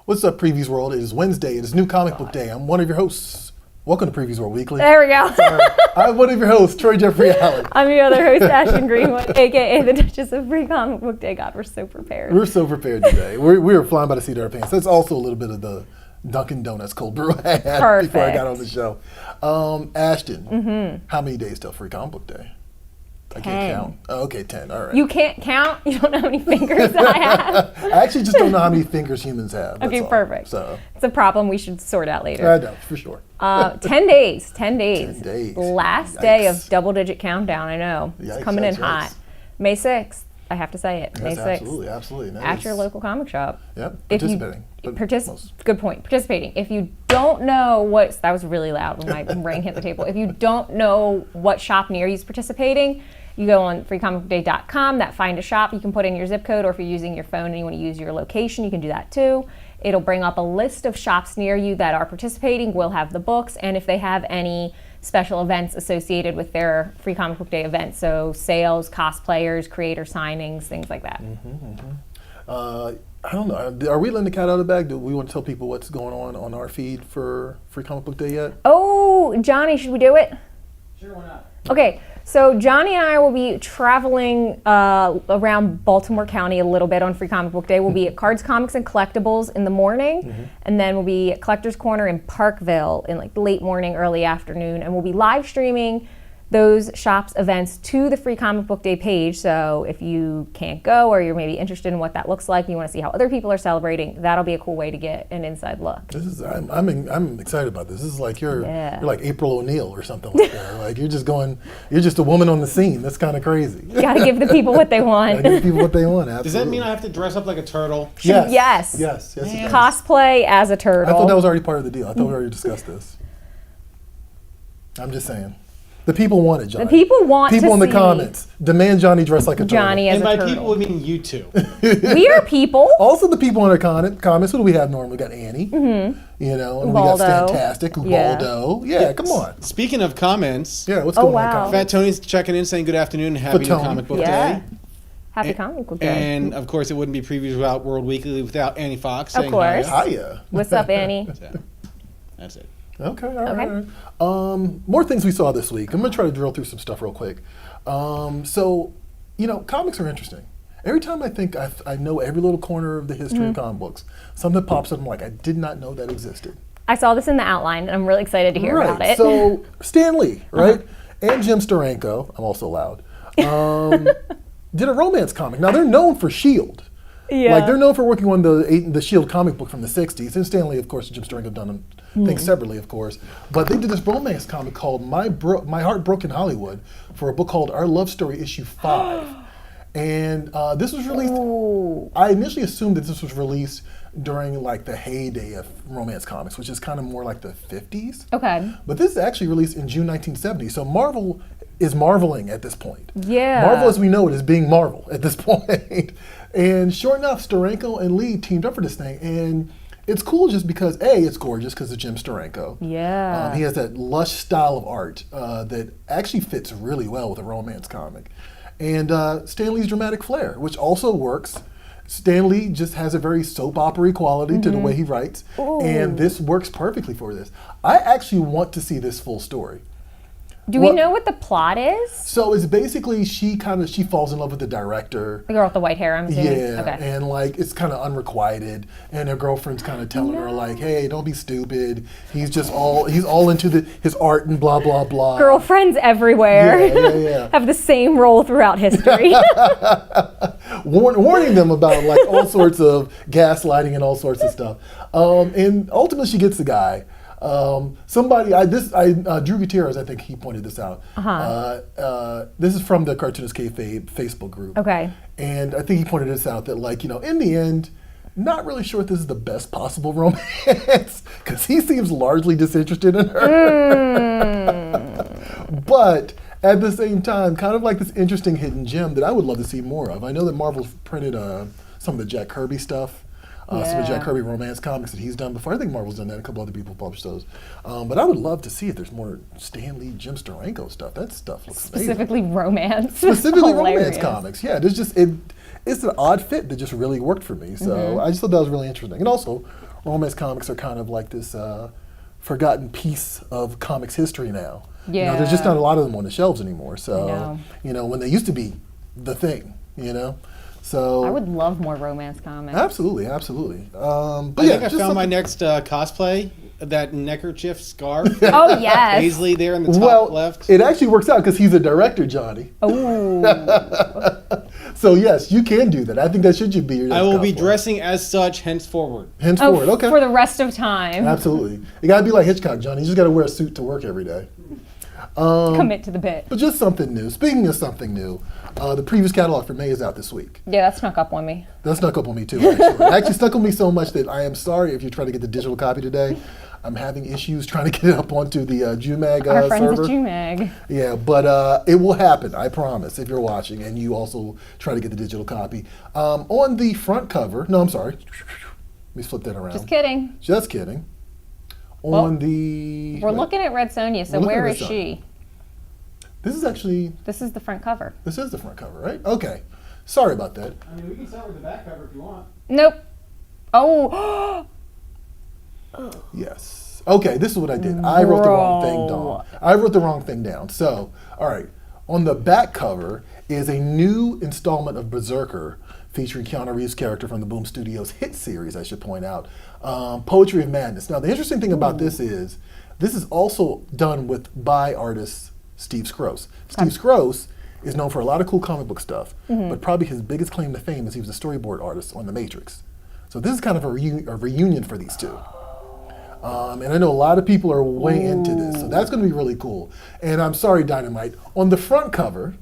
What's up, Previews World? It is Wednesday. It is New Comic Book Day. I'm one of your hosts. Welcome to Previews World Weekly. There we go. I'm one of your hosts, Troy Jeffrey Allen. I'm your other host, Ashton Greenwood, a.k.a. the Duchess of Free Comic Book Day. God, we're so prepared. We're so prepared today. We were flying by the seat of our pants. That's also a little bit of the Dunkin' Donuts cold brew I had before I got on the show. Ashton, how many days till Free Comic Book Day? I can't count. Oh, okay, 10. All right. You can't count? You don't know how many fingers I have? I actually just don't know how many fingers humans have. Okay, perfect. So it's a problem we should sort out later. I know, for sure. 10 days. 10 days. 10 days. Last day of double-digit countdown, I know. It's coming in hot. May 6th, I have to say it. May 6th. Absolutely. At your local comic shop. Yep, participating. Good point. Participating. If you don't know that was really loud when my ring hit the table. If you don't know what shop near you is participating, you go on freecomicbookday.com, that find a shop, you can put in your zip code, or if you're using your phone and you want to use your location, you can do that too. It'll bring up a list of shops near you that are participating, will have the books, and if they have any special events associated with their Free Comic Book Day event, so sales, cosplayers, creator signings, things like that. I don't know. Are we letting the cat out of the bag? Do we want to tell people what's going on our feed for Free Comic Book Day yet? Oh, Johnny, should we do it? Sure, why not? Okay, so Johnny and I will be traveling around Baltimore County a little bit on Free Comic Book Day. We'll be at Cards, Comics, and Collectibles in the morning, and then we'll be at Collector's Corner in Parkville in like late morning, early afternoon, and we'll be live streaming those shops events to the Free Comic Book Day page. So if you can't go, or you're maybe interested in what that looks like, and you want to see how other people are celebrating, that'll be a cool way to get an inside look. I'm excited about this. This is like you're like April O'Neil or something like that. Like you're just a woman on the scene. That's kind of crazy. You gotta give the people what they want. Give people what they want. Absolutely. Does that mean I have to dress up like a turtle? Yes. Yes. Cosplay as a turtle. I thought that was already part of the deal. I thought we already discussed this. I'm just saying. The people want it, Johnny. The people want people to in the see comments demand Johnny dress like a turtle. Johnny as and a by turtle. people, we mean you two. We are people. Also, the people in our comments. Who do we have normally? We got Annie. You know, and Ubaldo. we got Fantastic. Ubaldo. Yeah, come on. Speaking of comments, Yeah, what's going on? Wow. Comments? Fat Tony's checking in saying good afternoon and happy Fatone. Comic Book Yeah. Day. Happy Comic Book Day. And of course, it wouldn't be Previews without World Weekly without Annie Fox Of saying course. hi. Hiya. What's up, Annie? That's it. Okay, all right. More things we saw this week. I'm going to try to drill through some stuff real quick. So, comics are interesting. Every time I think I know every little corner of the history of comic books, something pops up, I'm like, I did not know that existed. I saw this in the outline, and I'm really excited to hear about it. So, Stan Lee, right? And Jim Steranko, I'm also loud, did a romance comic. Now, they're known for S.H.I.E.L.D. Yeah. Like, they're known for working on the S.H.I.E.L.D. comic book from the 60s. And Stan Lee, of course, and Jim Steranko have done things separately, of course. But they did this romance comic called My Heart Broken Hollywood for a book called Our Love Story Issue 5. And this was released, I initially assumed that this was released during like the heyday of romance comics, which is kind of more like the 50s. Okay. But this is actually released in June 1970. So Marvel is marveling at this point. Yeah. Marvel as we know it is being Marvel at this point. And sure enough, Steranko and Lee teamed up for this thing. And it's cool just because, A, it's gorgeous because of Jim Steranko. Yeah. He has that lush style of art that actually fits really well with a romance comic. And Stan Lee's dramatic flair, which also works. Stan Lee just has a very soap opera quality to the way he writes. And this works perfectly for this. I actually want to see this full story. Do we know what the plot is? So it's basically she falls in love with the director. The girl with the white hair, I'm assuming? Yeah, Okay. and like it's kind of unrequited, and her girlfriend's kind of telling her like, "Hey, don't be stupid. He's all into his art and blah blah blah." Girlfriends everywhere Yeah. have the same role throughout history. Warning them about like all sorts of gaslighting and all sorts of stuff. And ultimately, she gets the guy. Drew Gutierrez, I think he pointed this out. This is from the Cartoonist Kayfabe Facebook group. Okay. And I think he pointed this out that like, in the end, not really sure if this is the best possible romance because he seems largely disinterested in her. But at the same time, kind of like this interesting hidden gem that I would love to see more of. I know that Marvel's printed some of the Jack Kirby stuff. Some of Jack Kirby romance comics that he's done before. I think Marvel's done that. A couple other people published those. But I would love to see if there's more Stan Lee, Jim Steranko stuff. That stuff looks Specifically amazing. romance. Specifically Hilarious. romance comics. Yeah, there's just it's an odd fit that just really worked for me. So I just thought that was really interesting. And also, romance comics are kind of like this forgotten piece of comics history now. You know, there's just Yeah. not a lot of them on the shelves anymore. So, know. you know, when they used to be the thing, you know. So I would love more romance comics. absolutely, absolutely. But I yeah, think I just found my something- next cosplay, that neckerchief scarf. Oh yes. Paisley there in the top well, left. it actually works out because he's a director, Johnny. Oh. So yes, you can do that. I think that should be your. I next will be cosplay. dressing as such henceforward. henceforward. Okay. For the rest of time. Absolutely. You gotta be like Hitchcock, Johnny. You just gotta wear a suit to work every day. Commit to the bit. But just something new. Speaking of something new, the previous catalog for May is out this week. Yeah, that snuck up on me. That snuck up on me too, actually. It actually snuck on me so much that I am sorry if you're trying to get the digital copy today. I'm having issues trying to get it up onto the JUMAG Our friends server. at JUMAG. Yeah, but it will happen, I promise, if you're watching and you also try to get the digital copy. On the front cover, no, I'm sorry. Let me flip that around. Just kidding. Just kidding. Well, On the... We're looking at Red Sonja, so We're looking where at is Red she? This is actually... This is the front cover. This is the front cover, right? Okay. Sorry about that. I mean, we can start with the back cover if you want. Nope. Oh. Yes. Okay, this is what I did. I wrote the wrong thing Bro. down. I wrote the wrong thing down. So, all right. On the back cover is a new installment of Berserker featuring Keanu Reeves' character from the Boom Studios hit series, I should point out, Poetry of Madness. Now, the interesting thing about this is also done by artist Steve Skroce. Steve Skroce is known for a lot of cool comic book stuff, but probably his biggest claim to fame is he was a storyboard artist on The Matrix. So this is kind of a reunion for these two. And I know a lot of people are way into this, so that's going to be really cool. And I'm sorry, Dynamite, on the front cover,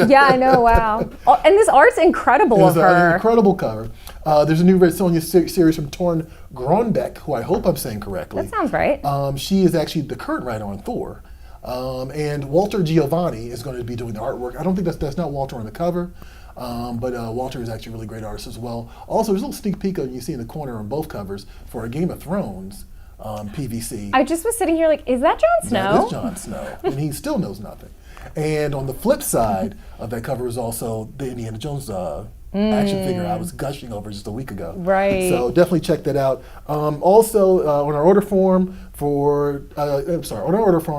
Yeah, I know. Wow. Oh, and this art's incredible of there's an her. incredible cover. There's a new Red Sonja series from Torn Gronbeck, who I hope I'm saying correctly. That sounds right. She is actually the current writer on Thor. And Walter Giovanni is going to be doing the artwork. I don't think that's not Walter on the cover, but Walter is actually a really great artist as well. Also, there's a little sneak peek you see in the corner on both covers for a Game of Thrones PVC. I just was sitting here like, is that Jon Snow? That is Jon Snow, and he still knows nothing. And on the flip side of that cover is also the Indiana Jones action figure I was gushing over just a week ago. Right. So definitely check that out. Also, on our order form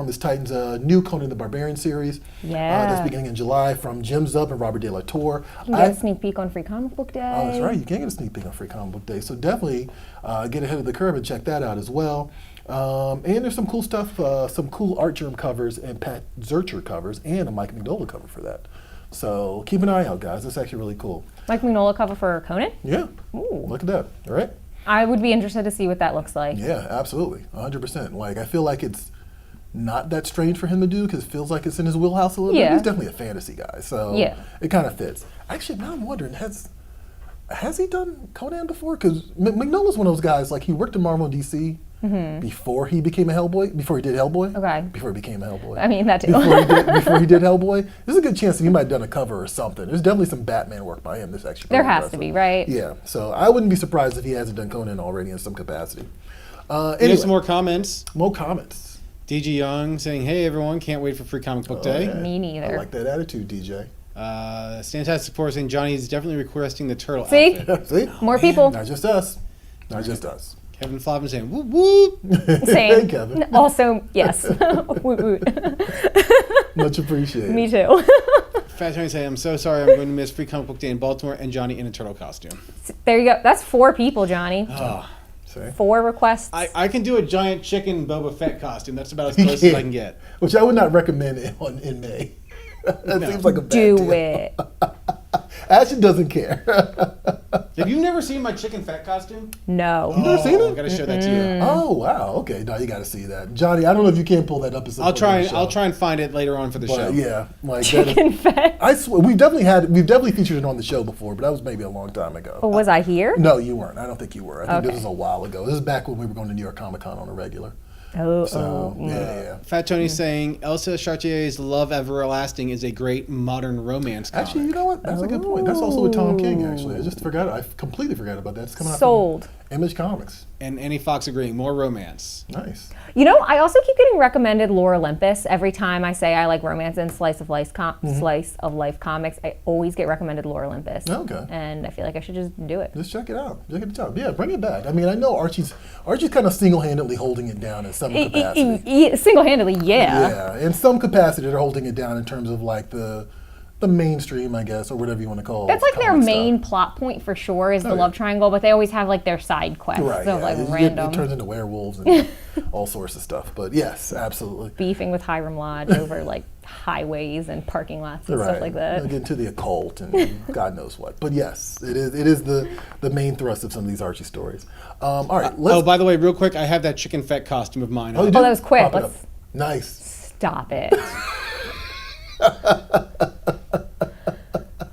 is Titan's new Conan the Barbarian series. Yeah. That's beginning in July from Jim Zub and Robert De La Torre. You can get a sneak peek on Free Comic Book Day. Oh, that's right. You can get a sneak peek on Free Comic Book Day. So definitely get ahead of the curve and check that out as well. And there's some cool stuff, some cool Art Germ covers and Pat Zurcher covers and a Mike Mignola cover for that. So keep an eye out, guys. That's actually really cool. Mike Mignola cover for Conan? Yeah. Ooh. Look at that. All right. I would be interested to see what that looks like. Yeah, absolutely. 100%. Like, I feel like it's not that strange for him to do because it feels like it's in his wheelhouse a little bit. Yeah. He's definitely a fantasy guy. So Yeah. it kind of fits. Actually, now I'm wondering, has he done Conan before? Because Mignola's one of those guys, like, he worked in Marvel and DC before he became a Hellboy, before he did Hellboy. Okay. Before he became a Hellboy. I mean, that too. Before he did Hellboy. There's a good chance that he might have done a cover or something. There's definitely some Batman work by him that's actually There pretty has to impressive. be, right? Yeah, so I wouldn't be surprised if he hasn't done Conan already in some capacity. Here's Anyway, some more comments. more comments. DG Young saying, "Hey everyone, can't wait for Free Comic Book Day." Yeah. Me neither. I like that attitude, DJ. Stantastic Four saying Johnny's definitely requesting the turtle See? outfit. See? More people. Not just us. Not just us. Kevin Floppin saying, "Whoop whoop." Same. Hey, Kevin. Also, yes. Woot woot. Much appreciated. Me too. Fat Tony saying, "I'm so sorry, I'm going to miss Free Comic Book Day in Baltimore and Johnny in a turtle costume." There you go. That's 4 people, Johnny. See? 4 requests. I can do a giant chicken Boba Fett costume. That's about as You close as I can't. can get. Which I would not recommend in May. That seems like a bad Do deal. it. Ashton doesn't care. Have you never seen my chicken fat costume? No. You never seen I it? gotta show that to you. Oh wow. Okay. No, you got to see that, Johnny. I don't know if you can pull that up. As I'll try and find it later on for the show. But yeah, like that is, Chicken fat. I swear we've definitely featured it on the show before, but that was maybe a long time ago. Was I here? No, you weren't. I don't think you were. I think Okay. this was a while ago. This is back when we were going to New York Comic Con on a regular. So yeah. Fat Tony's saying Elsa Chartier's Love Everlasting is a great modern romance comic. Actually, you know what? That's a good point. That's also with Tom King. Actually, I completely forgot about that. It's coming out Sold. from Image Comics. And Annie Fox agreeing, more romance. Nice. You know, I also keep getting recommended Lore Olympus every time I say I like romance and slice of life comics. I always get recommended Lore Olympus. Okay. And I feel like I should just do it. Just check it out. Check it out. Yeah, bring it back. I mean, I know Archie's kind of single-handedly holding it down in some capacity. Single-handedly, yeah. Yeah, in some capacity, they're holding it down in terms of like the mainstream, I guess, or whatever you want to call it. That's like their comic main stuff. plot point for sure is the yeah. love triangle, but they always have like their side quests Right, of yeah. like It random turns into werewolves and all sorts of stuff. But yes, absolutely. beefing with Hiram Lodge over like highways and parking lots and stuff like that. Get into the occult and God knows what. But yes, it is the main thrust of some of these Archie stories. All right. By the way, real quick, I have that chicken fat costume of mine. You Oh, do? that was quick. Pop it Let's up. Nice. stop it.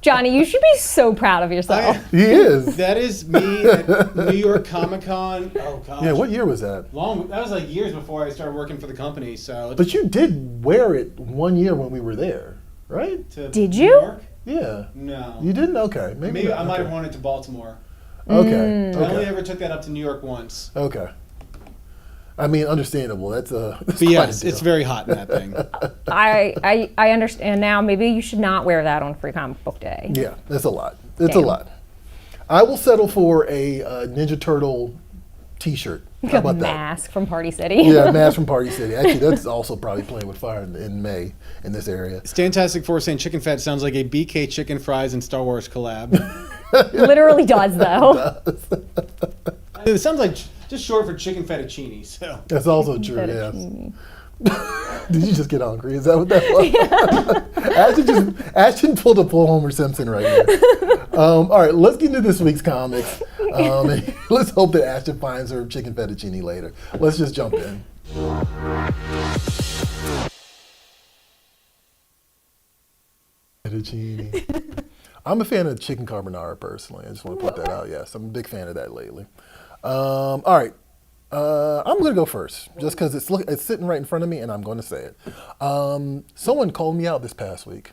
Johnny, you should be so proud of yourself. He is. That is me at New York Comic Con. Oh gosh. Yeah, what year was that? That was like years before I started working for the company. So. But you did wear it one year when we were there, right? Did New you? York? Yeah. No. You didn't? Okay. Maybe Maybe not. I might have Okay. worn it to Baltimore. Okay. I only Okay. ever took that up to New York once. Okay. I mean, understandable. That's But yes, it's very hot in that thing. I understand now. Maybe you should not wear that on Free Comic Book Day. Yeah, that's a lot. It's Damn. a lot. I will settle for a Ninja Turtle T-shirt. How about that? Mask from Party City. Yeah, mask from Party City. Actually, that's also probably playing with fire in May in this area. Stantastic Four saying chicken fat sounds like a BK chicken fries and Star Wars collab. Literally does though. It sounds like just short for chicken fettuccine. So That's also true. Yes. Fettuccine. Did you just get hungry? Is that what that was? Ashton pulled a full Homer Simpson right here. All right, let's get into this week's comics. Let's hope that Ashton finds her chicken fettuccine later. Let's just jump in. Fettuccine. I'm a fan of chicken carbonara personally. I just want to put that out. Yes, I'm a big fan of that lately. All right. I'm going to go first, just because it's sitting right in front of me, and I'm going to say it. Someone called me out this past week.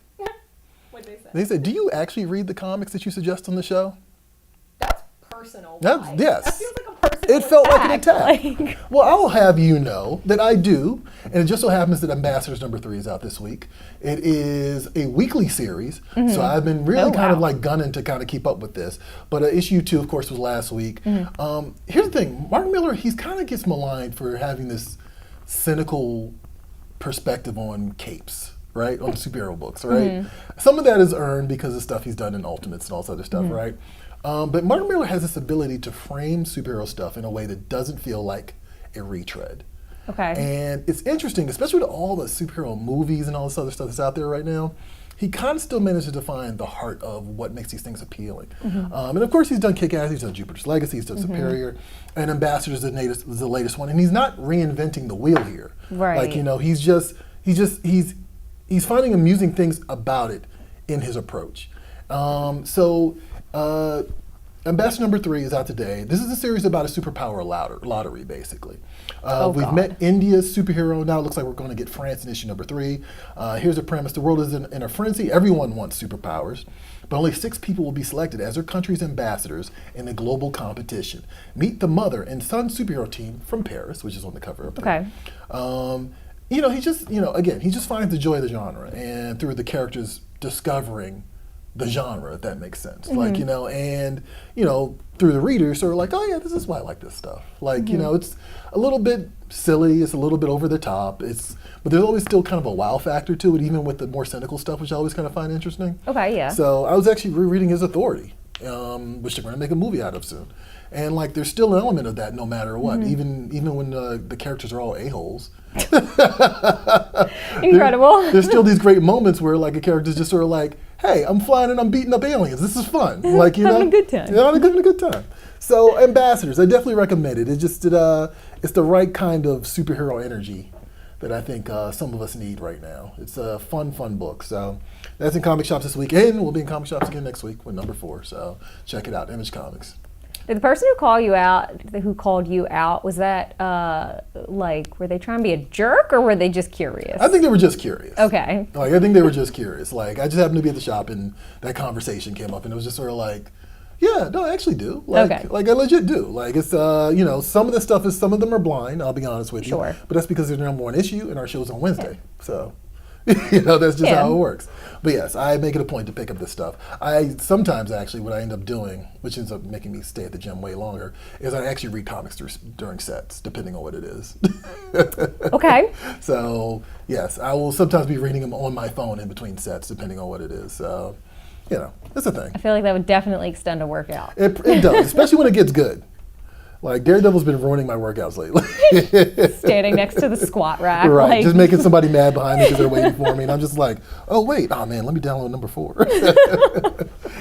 What'd they say? They said, "Do you actually read the comics that you suggest on the show?" That's personal. Yes. That feels like a personal It felt like an attack. Like, Well, I'll have you know that I do, and it just so happens that Ambassadors #3 is out this week. It is a weekly series, so I've been really kind of like gunning to kind of keep up with this. But issue 2, of course, was last week. Here's the thing: Mark Millar, he's kind of gets maligned for having this cynical perspective on capes. Right, on superhero books, right? Some of that is earned because of stuff he's done in Ultimates and all this other stuff, right? But Mark Millar has this ability to frame superhero stuff in a way that doesn't feel like a retread. okay. And it's interesting, especially with all the superhero movies and all this other stuff that's out there right now. He kind of still manages to find the heart of what makes these things appealing. And of course, he's done Kick-Ass, he's done Jupiter's Legacy, he's done Superior, and Ambassadors is the latest one. And he's not reinventing the wheel here. Right. Like, you know, he's finding amusing things about it in his approach. Ambassador #3 is out today. This is a series about a superpower lottery, basically. We've God. met India's superhero. Now it looks like we're going to get France in issue #3. Here's the premise. The world is in a frenzy. Everyone wants superpowers, but only 6 people will be selected as their country's ambassadors in the global competition. Meet the mother and son superhero team from Paris, which is on the cover up there. Okay. You know, he just finds the joy of the genre, and through the characters discovering the genre, if that makes sense. Like, you know, and, you know, through the readers sort of like, oh yeah, this is why I like this stuff. Like, you know, it's a little bit silly, it's a little bit over the top, but there's always still kind of a wow factor to it, even with the more cynical stuff, which I always kind of find interesting. Okay, yeah. So I was actually rereading his Authority, which they're going to make a movie out of soon. And like, there's still an element of that no matter what, even when the characters are all a-holes. Incredible. There's still these great moments where like a character's just sort of like, hey, I'm flying and I'm beating up aliens. This is fun. Like, you know, Having a good time. Yeah, having a good time. So Ambassadors, I definitely recommend it. It's the right kind of superhero energy that I think some of us need right now. It's a fun book. So that's in comic shops this week, and we'll be in comic shops again next week with #4. So check it out, Image Comics. Did the person who called you out, was that like, were they trying to be a jerk or were they just curious? I think they were just curious. Okay. Like, I think they were just curious. Like, I just happened to be at the shop and that conversation came up and it was just sort of like, yeah, no, I actually do. Like, Okay. like I legit do. Like, it's, some of the stuff is, some of them are blind, I'll be honest with you. Sure. But that's because there's the number one issue and our show's on Wednesday. So, that's just how it works. But yes, I make it a point to pick up this stuff. I sometimes actually, what I end up doing, which ends up making me stay at the gym way longer, is I actually read comics during sets, depending on what it is. Okay. So yes, I will sometimes be reading them on my phone in between sets, depending on what it is. So, it's a thing. I feel like that would definitely extend a workout. It does, especially when it gets good. Like, Daredevil's been ruining my workouts lately. Standing next to the squat rack. Right, Like, just making somebody mad behind me because they're waiting for me. And I'm just like, oh man, let me download number 4.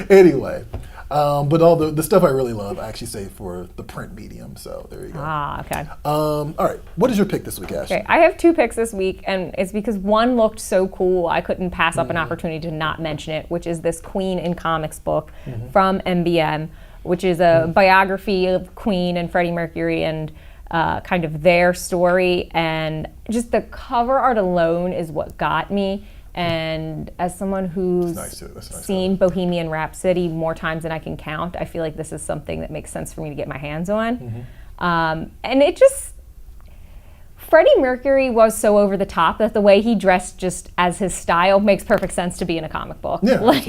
Anyway, but all the stuff I really love, I actually save for the print medium. So there you go. okay. All right, what is your pick this week, Ashton? Okay, I have 2 picks this week, and it's because one looked so cool, I couldn't pass up an opportunity to not mention it, which is this Queen in Comics book from MBM, which is a biography of Queen and Freddie Mercury and kind of their story. And just the cover art alone is what got me. And as someone who's seen Bohemian Rhapsody more times than I can count, I feel like this is something that makes sense for me to get my hands on. And it just, Freddie Mercury was so over the top that the way he dressed just as his style makes perfect sense to be in a comic book. Yeah, like,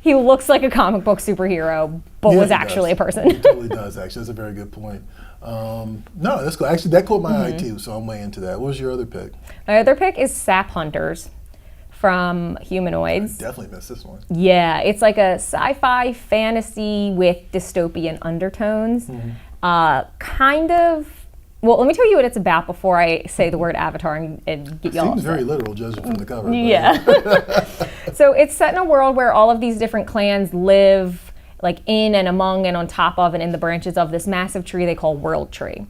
he looks like a comic book superhero, but was actually a person. He totally does, actually. That's a very good point. No, that's cool. Actually, that caught my eye too, so I'm way into that. What was your other pick? My other pick is Sap Hunters from Humanoids. I definitely missed this one. Yeah, it's like a sci-fi fantasy with dystopian undertones. Kind of. Well, let me tell you what it's about before I say the word Avatar and get y'all. Seems very literal, judging from the cover. Yeah. So it's set in a world where all of these different clans live like in and among and on top of and in the branches of this massive tree they call World Tree.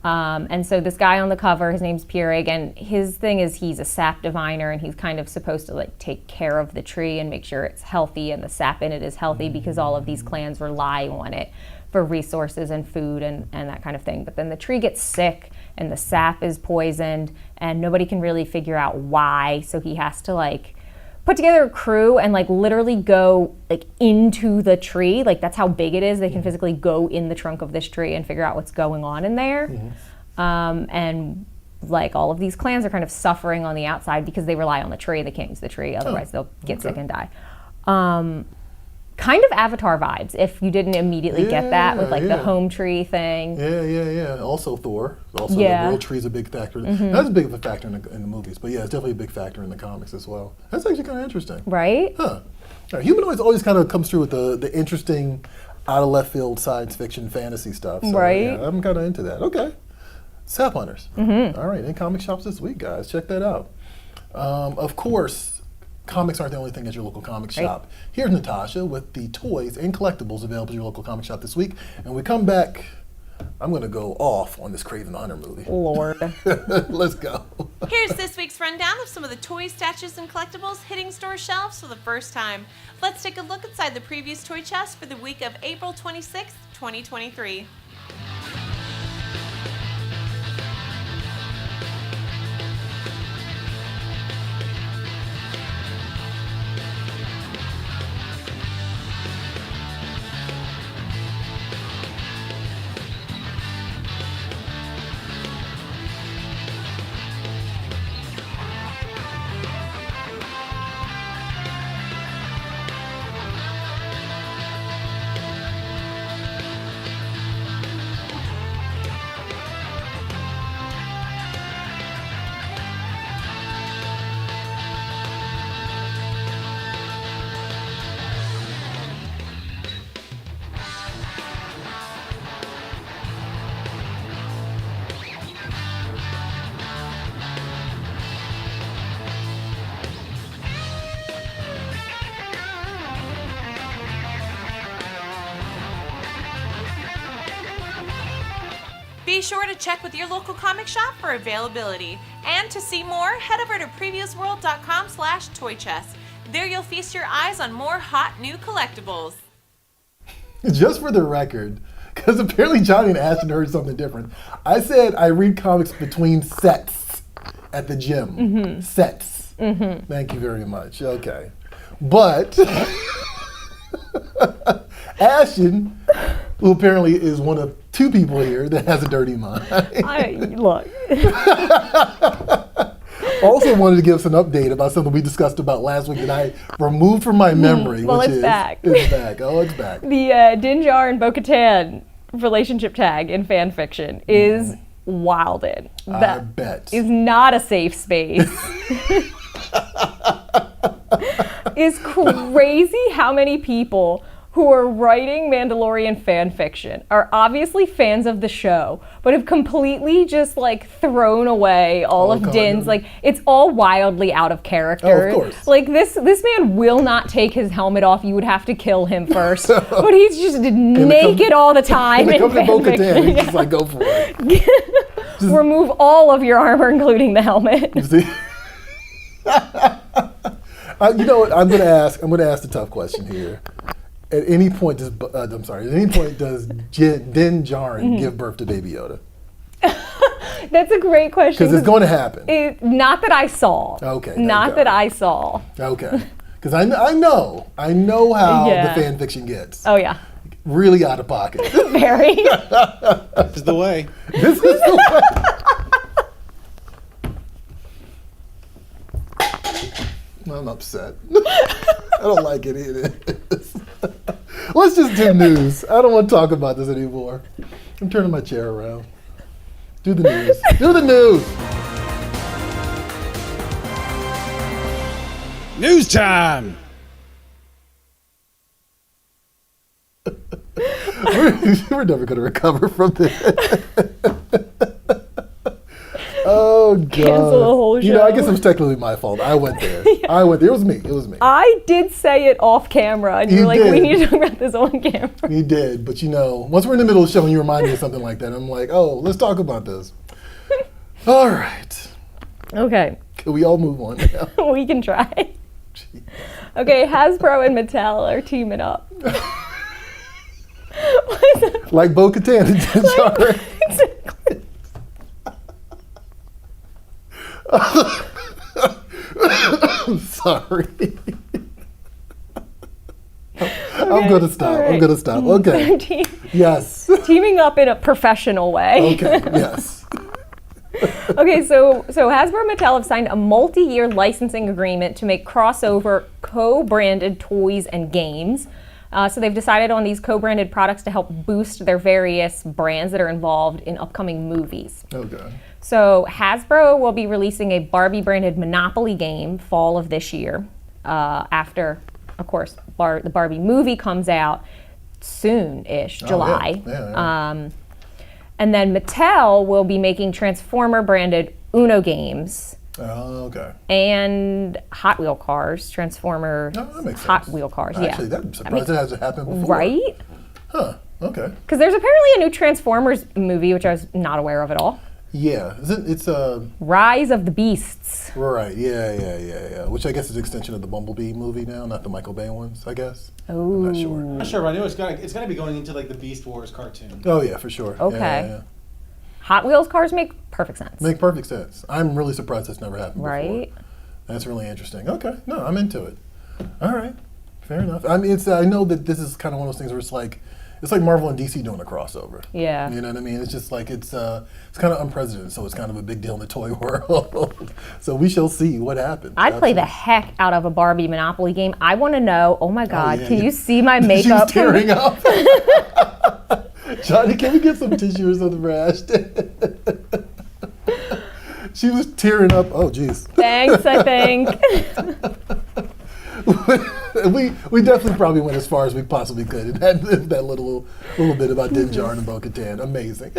And so this guy on the cover, his name's Pierre, and his thing is he's a sap diviner, and he's kind of supposed to like take care of the tree and make sure it's healthy and the sap in it is healthy because all of these clans rely on it for resources and food and that kind of thing. But then the tree gets sick and the sap is poisoned and nobody can really figure out why. So he has to like put together a crew and like literally go like into the tree. Like that's how big it is. They can physically go in the trunk of this tree and figure out what's going on in there. And like all of these clans are kind of suffering on the outside because they rely on the tree. They can't use the tree, otherwise they'll get sick and die. Kind of Avatar vibes, if you didn't immediately get that with like the home tree thing. Yeah. Also Thor. Also the World Tree is a big factor. That's a big of a factor in the movies, but yeah, it's definitely a big factor in the comics as well. That's actually kind of interesting. Right? Huh. Humanoids always kind of comes through with the interesting, out of left field science fiction fantasy stuff. So, right. Yeah, I'm kind of into that. Okay. Sap Hunters. All right, in comic shops this week, guys. Check that out. Of course, comics aren't the only thing at your local comic shop. Here's Natasha with the toys and collectibles available at your local comic shop this week. And when we come back, I'm going to go off on this Kraven the Hunter movie. Lord. Let's go. Here's this week's rundown of some of the toys, statues, and collectibles hitting store shelves for the first time. Let's take a look inside the Previews toy chest for the week of April 26th, 2023. Be sure to check with your local comic shop for availability. And to see more, head over to PREVIEWSworld.com/toychest. There you'll feast your eyes on more hot new collectibles. Just for the record, Because apparently Johnny and Ashton heard something different. I said I read comics between sets at the gym. Sets. Thank you very much. Okay. But Ashton, who apparently is one of 2 people here that has a dirty mind. Look. Also wanted to give us an update about something we discussed about last week that I removed from my memory. Well, which it's is, back. It's back. Oh, it's back. The Din Djarin and Bo-Katan relationship tag in fan fiction is wilded. I bet. Is not a safe space. It's crazy how many people who are writing Mandalorian fan fiction are obviously fans of the show, but have completely just like thrown away all of Din's, like it's all wildly out of character. Oh, of course. Like this man will not take his helmet off. You would have to kill him first. But he's just naked all the time in Come to fan Bo-Katan, fiction. he's just like, go for it. Remove all of your armor, including the helmet. You see? You know what? I'm going to ask the tough question here. At any point does Din Djarin give birth to Baby Yoda? That's a great question. Because it's going to happen. Not that I saw. Okay. Not that I saw. Okay. Because I know how the fan fiction gets. Oh yeah. Really out of pocket. Very. This is the way. This is the way. I'm upset. I don't like any of this. Let's just do news. I don't want to talk about this anymore. I'm turning my chair around. Do the news. Do the news. News time. We're never going to recover from this. Oh, God. Cancel the whole show. You know, I guess it was technically my fault. I went there. I went there. It was me. I did say it off camera, and you were like, we need to talk about this on camera. You did, but you know, once we're in the middle of the show and you remind me of something like that, I'm like, oh, let's talk about this. All right. Okay. Can we all move on now? We can try. Okay, Hasbro and Mattel are teaming up. Like Bo-Katan and Din Djarin. Exactly. I'm sorry. I'm going to stop. Right. I'm going to stop. Okay. Yes. Teaming up in a professional way. Okay. Yes. Okay, so Hasbro and Mattel have signed a multi-year licensing agreement to make crossover co-branded toys and games. So they've decided on these co-branded products to help boost their various brands that are involved in upcoming movies. Okay. So Hasbro will be releasing a Barbie-branded Monopoly game fall of this year, after, of course, the Barbie movie comes out soon-ish, July. Yeah. And then Mattel will be making Transformer-branded Uno games. Oh, okay. And Hot Wheel cars, Transformer that makes Hot sense. Wheel cars, Actually, I'm surprised it hasn't happened before. Right? Huh. Okay. Because there's apparently a new Transformers movie, which I was not aware of at all. Yeah. It's Rise of the Beasts. right. Yeah. Which I guess is an extension of the Bumblebee movie now, not the Michael Bay ones, I guess. Oh. I'm not sure. I'm not sure, but I know it's gotta be going into like the Beast Wars cartoon. Oh yeah, for sure. Okay. Yeah. Hot Wheels cars make perfect sense. Make perfect sense. I'm really surprised that's never happened before. Right? That's really interesting. Okay. No, I'm into it. All right. Fair enough. I mean, I know that this is kind of one of those things where it's like Marvel and DC doing a crossover. Yeah. You know what I mean? It's just like it's kind of unprecedented, so it's kind of a big deal in the toy world. So we shall see what happens. I'd play the heck out of a Barbie Monopoly game. I want to know, oh my God, yeah, can yeah. you see my makeup? She's tearing up. Johnny, can we get some tissue or something for Ashton? She was tearing up. Oh, geez. Thanks, I think. we definitely probably went as far as we possibly could in that little bit about Din Djarin and Bo-Katan. Amazing.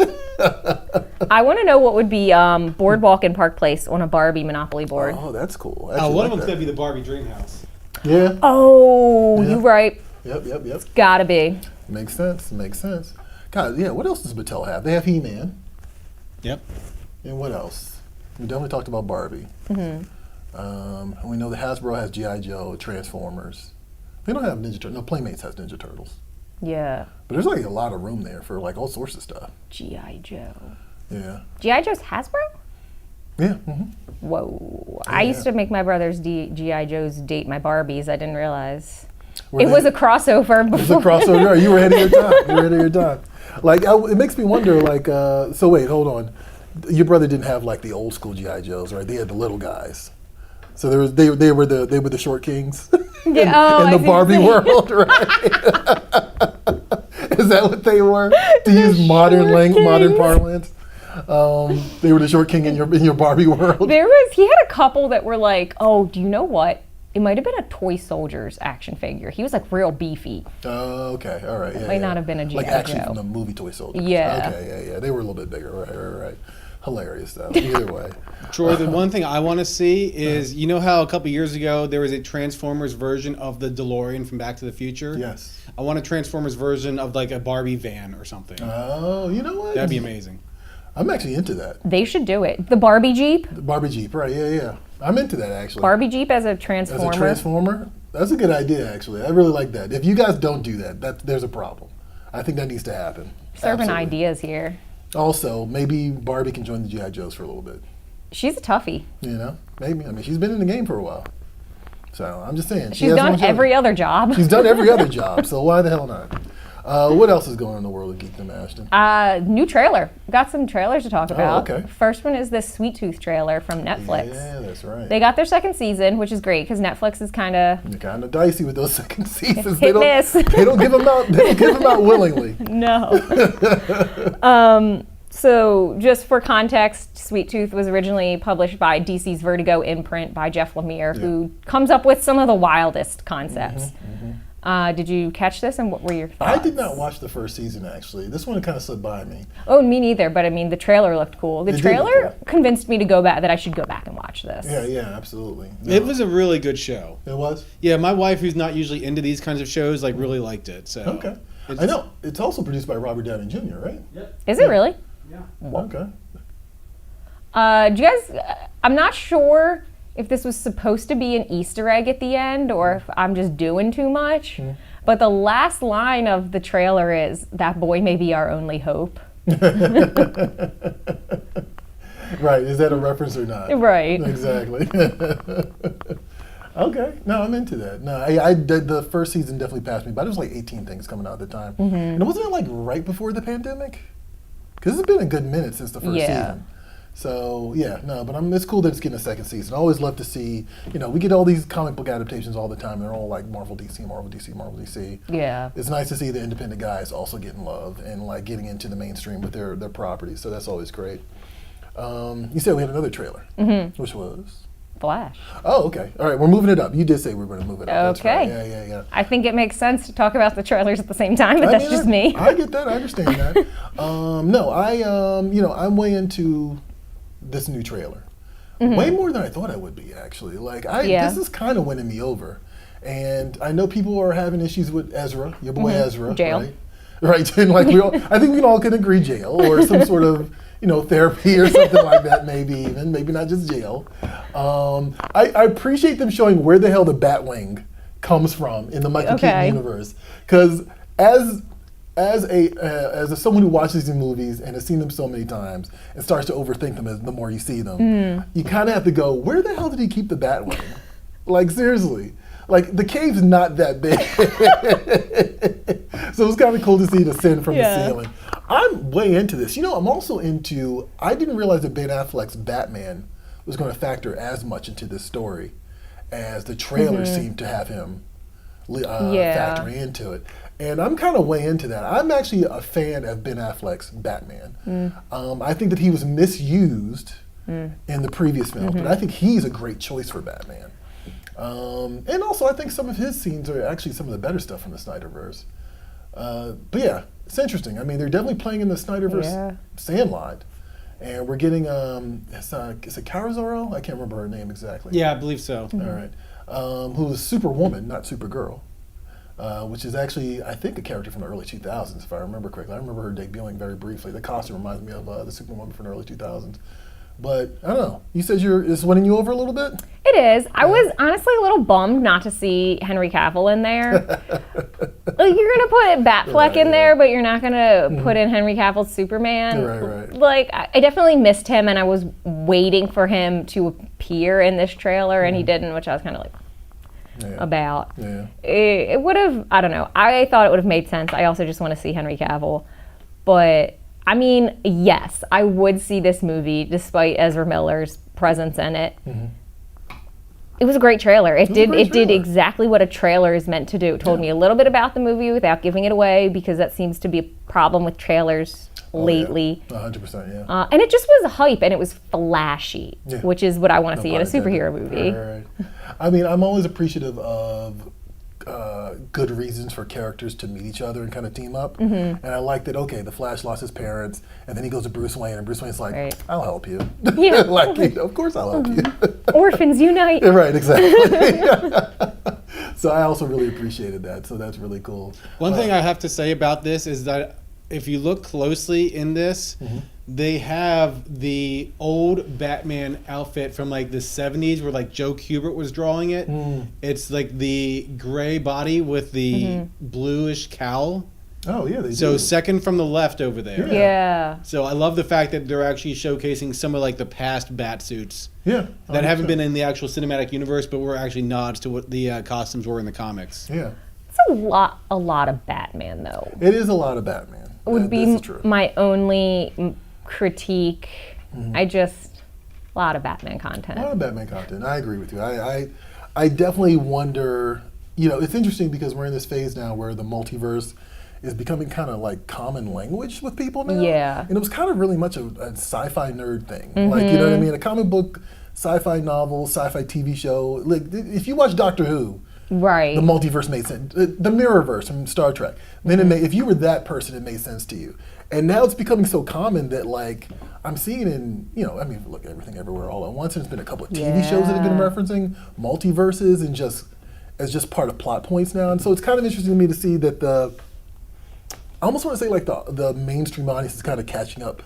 I want to know what would be Boardwalk and Park Place on a Barbie Monopoly board. Oh, that's cool. One of them's gonna be the Barbie Dream House. Yeah. Oh, Yeah. you're right. Yep. Gotta be. Makes sense. God, yeah. What else does Mattel have? They have He-Man. Yep. And what else? We definitely talked about Barbie. Mm-hmm. And we know that Hasbro has G.I. Joe, Transformers. They don't have Ninja Turtles. No, Playmates has Ninja Turtles. Yeah. But there's like a lot of room there for like all sorts of stuff. G.I. Joe. Yeah. G.I. Joe's Hasbro? Yeah. Whoa. I used to make my brother's G.I. Joes date my Barbies. I didn't realize. Were It was they- a crossover It was before. a crossover. You were ahead of your time. You were ahead of your time. Like, it makes me wonder, like, so wait, hold on. Your brother didn't have like the old school G.I. Joes, right? They had the little guys. So they were the short kings in, Yeah, oh, in I the see Barbie what you're world, right? Is that what they were? To use modern kings. parlance, they were the short king in your Barbie world. He had a couple that were like, oh, do you know what? It might have been a Toy Soldiers action figure. He was like real beefy. Oh, okay, all right. Yeah, might not have been a G.I. like actually Joe. from the movie Toy Soldiers. Yeah. Okay, yeah. They were a little bit bigger. Right. Hilarious though. Either way. Troy, the one thing I want to see is, you know how a couple years ago there was a Transformers version of the DeLorean from Back to the Future? Yes. I want a Transformers version of like a Barbie van or something. Oh, you know what? That'd be amazing. I'm actually into that. They should do it. The Barbie Jeep. The Barbie Jeep, right? Yeah. I'm into that actually. Barbie Jeep as a As Transformer. a Transformer, that's a good idea actually. I really like that. If you guys don't do that, there's a problem. I think that needs to happen. Serving Absolutely. ideas here. Also, maybe Barbie can join the G.I. Joes for a little bit. She's a toughie. You know, maybe. I mean, she's been in the game for a while. So I'm just saying. she She's has done longevity. every other job. She's done every other job, so why the hell not? What else is going on in the world of geekdom, Ashton? New trailer. Got some trailers to talk about. okay. First one is this Sweet Tooth trailer from Netflix. Yeah, that's right. They got their second season, which is great because Netflix is kind of They're kind of dicey with those second seasons. Hit miss. They don't give them out. They don't give them out willingly. no. So just for context, Sweet Tooth was originally published by DC's Vertigo imprint by Jeff Lemire, who comes up with some of the wildest concepts. Did you catch this, and what were your thoughts? I did not watch the first season actually. This one kind of slipped by me. Oh, me neither. But I mean, the trailer looked cool. The It did look trailer cool. convinced me to go back. That I should go back and watch this. Yeah, absolutely. No, It was a really good show. It was. Yeah, my wife, who's not usually into these kinds of shows, like really liked it. So Okay. it's- I know. It's also produced by Robert Downey Jr., right? Is it really? Okay. Do you guys? I'm not sure if this was supposed to be an Easter egg at the end, or if I'm just doing too much. But the last line of the trailer is, "That boy may be our only hope." Right. Is that a reference or not? Right. Exactly. Okay. No, I'm into that. No, I did the first season definitely passed me, but there was like 18 things coming out at the time. And wasn't it like right before the pandemic? Because it's been a good minute since the first season. So yeah, no, but it's cool that it's getting a second season. I always love to see, we get all these comic book adaptations all the time. They're all like Marvel, DC, Marvel, DC, Marvel, DC. Yeah. It's nice to see the independent guys also getting love and like getting into the mainstream with their properties. So that's always great. You said we had another trailer, which was. Flash. Oh, okay. All right, we're moving it up. You did say we were going to move it up. That's right. Okay. Yeah. I think it makes sense to talk about the trailers at the same time, but that's just me. I get that. I understand that. No, I'm way into this new trailer. Way more than I thought I would be, actually. Like, this is kind of winning me over. And I know people are having issues with Ezra, your boy Ezra. Jail. Right? Right. And like I think we all can agree jail or some sort of therapy or something like that, maybe not just jail. I appreciate them showing where the hell the Batwing comes from in the Michael Keaton universe, because as someone who watches these movies and has seen them so many times and starts to overthink them the more you see them, you kind of have to go, where the hell did he keep the Batwing? Like, seriously. Like, the cave's not that big. So it's kind of cool to see the sin from the ceiling. I'm way into this. I'm also into, I didn't realize that Ben Affleck's Batman was going to factor as much into this story as the trailer seemed to have him factoring into it. And I'm kind of way into that. I'm actually a fan of Ben Affleck's Batman. I think that he was misused in the previous film, but I think he's a great choice for Batman. And also, I think some of his scenes are actually some of the better stuff from the Snyderverse. But yeah, it's interesting. I mean, they're definitely playing in the Snyderverse Sandlot. And we're getting, is it Kara Zor-El? I can't remember her name exactly. Yeah, I believe so. All right. Who is Superwoman, not Supergirl. Which is actually, I think, a character from the early 2000s, if I remember correctly. I remember her debuting very briefly. The costume reminds me of the Superwoman from the early 2000s. But I don't know. You said it's winning you over a little bit? It is. I was honestly a little bummed not to see Henry Cavill in there. Like, you're gonna put Batfleck Right, in yeah. there, but you're not gonna put in Henry Cavill's Superman. Right. Like, I definitely missed him, and I was waiting for him to appear in this trailer, and he didn't, which I was kind of like about. Yeah. It would have, I don't know. I thought it would have made sense. I also just want to see Henry Cavill, but I mean, yes, I would see this movie despite Ezra Miller's presence in it. It was a great trailer. It did trailer. exactly what a trailer is meant to do. It told me a little bit about the movie without giving it away, because that seems to be a problem with trailers lately. 100%, yeah. And it just was hype, and it was flashy, Yeah. which is what I want to see in a pun intended. superhero movie. Right. I mean, I'm always appreciative of good reasons for characters to meet each other and kind of team up. And I like that, okay, the Flash lost his parents, and then he goes to Bruce Wayne, and Bruce Wayne's like, Right. I'll help you. Yeah. Like, you know, of course I'll help you. Orphans unite. Yeah, right, exactly. So I also really appreciated that. So that's really cool. One thing I have to say about this is that if you look closely in this, they have the old Batman outfit from like the 70s where like Joe Kubert was drawing it. It's like the gray body with the bluish cowl. Oh, yeah, they So do. second from the left over there. Yeah. So I love the fact that they're actually showcasing some of like the past bat suits Yeah. that haven't 100%. been in the actual cinematic universe, but were actually nods to what the costumes were in the comics. Yeah. It's a lot of Batman, though. It is a lot of Batman. Would This be is true. my only critique. A lot of Batman content. A lot of Batman content. I agree with you. I definitely wonder, you know, it's interesting because we're in this phase now where the multiverse is becoming kind of like common language with people now. Yeah. And it was kind of really much a sci-fi nerd thing. Like, you know what I mean? A comic book, sci-fi novel, sci-fi TV show. Like, if you watch Doctor Who, Right. the multiverse made sense. The Mirrorverse from Star Trek. Then it made, if you were that person, it made sense to you. And now it's becoming so common that, like, I'm seeing in, you know, I mean, look, Everything Everywhere All at Once, and there's been a couple of TV shows that have been referencing multiverses and just as just part of plot points now. And so it's kind of interesting to me to see that I almost want to say like the mainstream audience is kind of catching up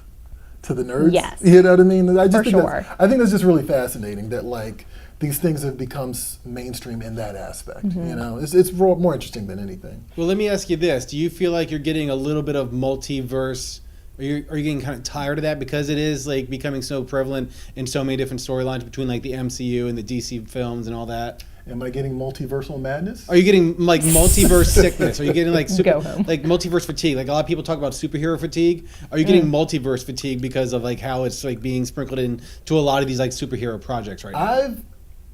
to the nerds. Yes. You know what I mean? I just For think sure. I think that's just really fascinating that like these things have become mainstream in that aspect. You know, it's more interesting than anything. Well, let me ask you this. Do you feel like you're getting a little bit of multiverse? Are you getting kind of tired of that because it is like becoming so prevalent in so many different storylines between like the MCU and the DC films and all that? Am I getting multiversal madness? Are you getting like multiverse sickness? Are you getting like Go home. like multiverse fatigue? Like a lot of people talk about superhero fatigue. Are you getting multiverse fatigue because of like how it's like being sprinkled into a lot of these like superhero projects right now?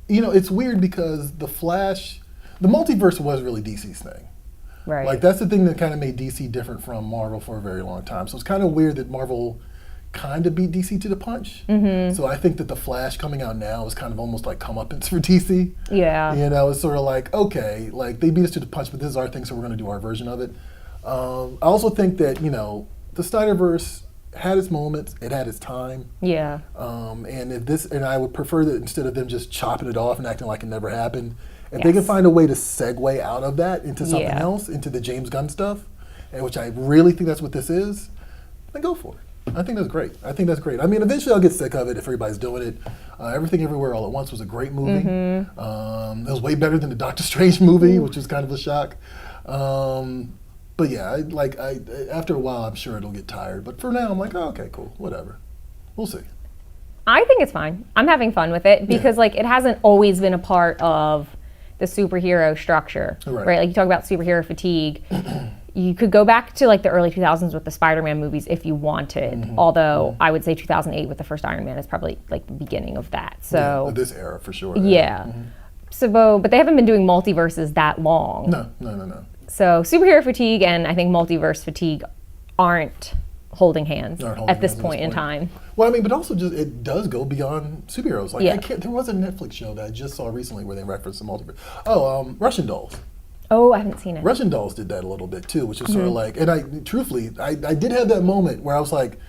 You know, it's weird because the multiverse was really DC's thing. Right. Like that's the thing that kind of made DC different from Marvel for a very long time. So it's kind of weird that Marvel kind of beat DC to the punch. So I think that the Flash coming out now is kind of almost like comeuppance for DC. Yeah. You know, it's sort of like, okay, like they beat us to the punch, but this is our thing, so we're going to do our version of it. I also think that, you know, the Snyderverse had its moments, it had its time. Yeah. And I would prefer that instead of them just chopping it off and acting like it never happened, if they can find a way to segue out of that into something else, into the James Gunn stuff, and which I really think that's what this is, then go for it. I think that's great. I mean, eventually I'll get sick of it if everybody's doing it. Everything Everywhere All at Once was a great movie. It was way better than the Doctor Strange movie, which was kind of a shock. But yeah, after a while, I'm sure it'll get tired. But for now, I'm like, oh, okay, cool, whatever. We'll see. I think it's fine. I'm having fun with it because like it hasn't always been a part of the superhero structure, right? Like you talk about superhero fatigue. You could go back to like the early 2000s with the Spider-Man movies if you wanted. Although I would say 2008 with the first Iron Man is probably like the beginning of that. So this era for sure. Yeah. So, but they haven't been doing multiverses that long. No. So superhero fatigue and I think multiverse fatigue aren't holding hands at this point in time. Well, I mean, but also just it does go beyond superheroes. Like there was a Netflix show that I just saw recently where they referenced the multiverse. Russian Dolls. Oh, I haven't seen it. Russian Dolls did that a little bit too, which was sort of like, and I did have that moment where I was like,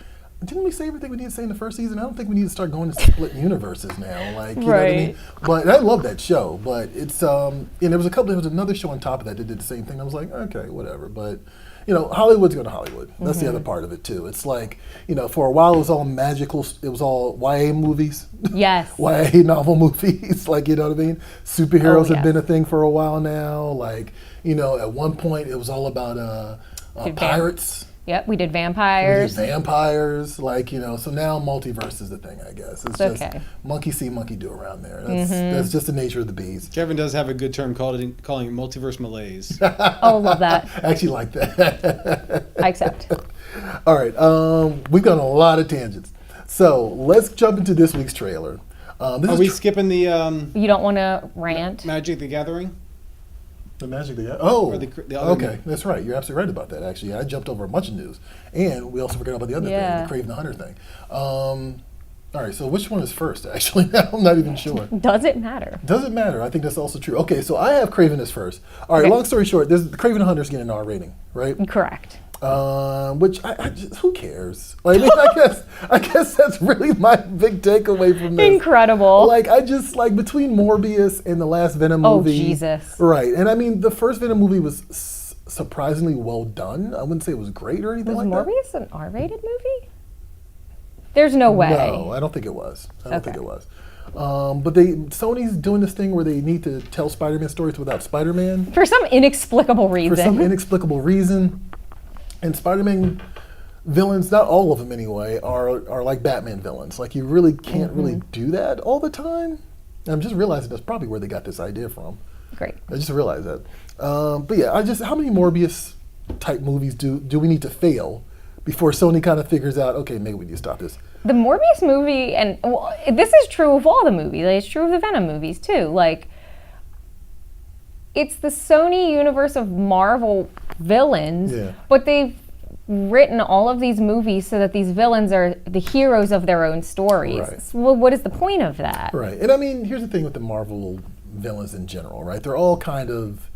didn't we say everything we need to say in the first season? I don't think we need to start going to split universes now. Like, you know what I mean? But I love that show. But it's and there was another show on top of that did the same thing. I was like, okay, whatever. But Hollywood's going to Hollywood. That's the other part of it too. It's like, for a while it was all magical. It was all YA movies. Yes. YA novel movies. Like, you know what I mean? Superheroes have yes. been a thing for a while now. Like, at one point it was all about pirates. Yep, we did We did vampires. vampires, like, so now multiverse is the thing, I guess. It's just okay. monkey see, monkey do around there. That's just the nature of the beast. Kevin does have a good term calling it multiverse malaise. Oh, love that. I actually like that. I accept. All right, we've gone on a lot of tangents. So let's jump into this week's trailer. Are we skipping the You don't want to rant? Magic the Gathering? The Magic the Oh, Or the other okay, movie. that's right. You're absolutely right about that, actually. I jumped over a bunch of news. And we also forgot about the other thing, Yeah. the Kraven the Hunter thing. All right, so which one is first, actually? I'm not even sure. Does it matter? Doesn't matter. I think that's also true. Okay, so I have Kraven as first. All right, Okay. long story short, the Kraven the Hunter's getting an R rating, right? Correct. Which I just, who cares? Like, I guess that's really my big takeaway from this. Incredible. Like, I just, like, between Morbius and the last Venom Oh, movie. Jesus. Right, and I mean, the first Venom movie was surprisingly well done. I wouldn't say it was great or anything Was like that. Morbius an R-rated movie? There's no way. No, I don't think it was. I don't think Okay. it was. But Sony's doing this thing where they need to tell Spider-Man stories without Spider-Man For some inexplicable reason. for some inexplicable reason. And Spider-Man villains, not all of them anyway, are like Batman villains. Like, you really can't really do that all the time. And I'm just realizing that's probably where they got this idea from. Great. I just realized that. But yeah, how many Morbius type movies do we need to fail before Sony kind of figures out, okay, maybe we need to stop this? The Morbius movie, and this is true of all the movies. Like, it's true of the Venom movies too. Like, it's the Sony universe of Marvel villains, Yeah. but they've written all of these movies so that these villains are the heroes of their own stories. Right. So, well, what is the point of that? Right. And I mean, here's the thing with the Marvel villains in general, right? They're all kind of,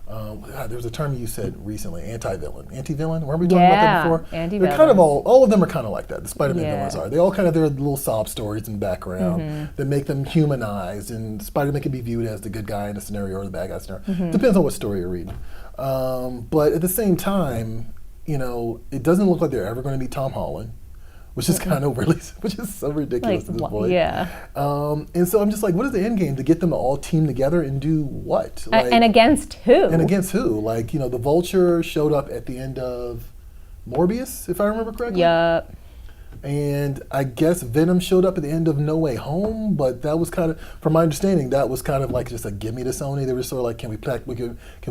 there was a term you said recently, anti-villain. Anti-villain? Weren't we talking about that Yeah, before? They're anti-villains. kind of all of them are kind of like that. The Spider-Man Yeah. villains are. They all kind of, their little sob stories in the background that make them humanized. And Spider-Man can be viewed as the good guy in a scenario or the bad guy scenario. Depends on what story you're reading. But at the same time, it doesn't look like they're ever going to be Tom Holland, which is kind of really, which is so ridiculous at this point. Yeah. And so I'm just like, what is the end game to get them to all team together and do what? Like, And against who? and against who? Like, the Vulture showed up at the end of Morbius, if I remember correctly. Yup. And I guess Venom showed up at the end of No Way Home, but that was kind of, from my understanding, that was kind of like just a gimme to Sony. They were sort of like, can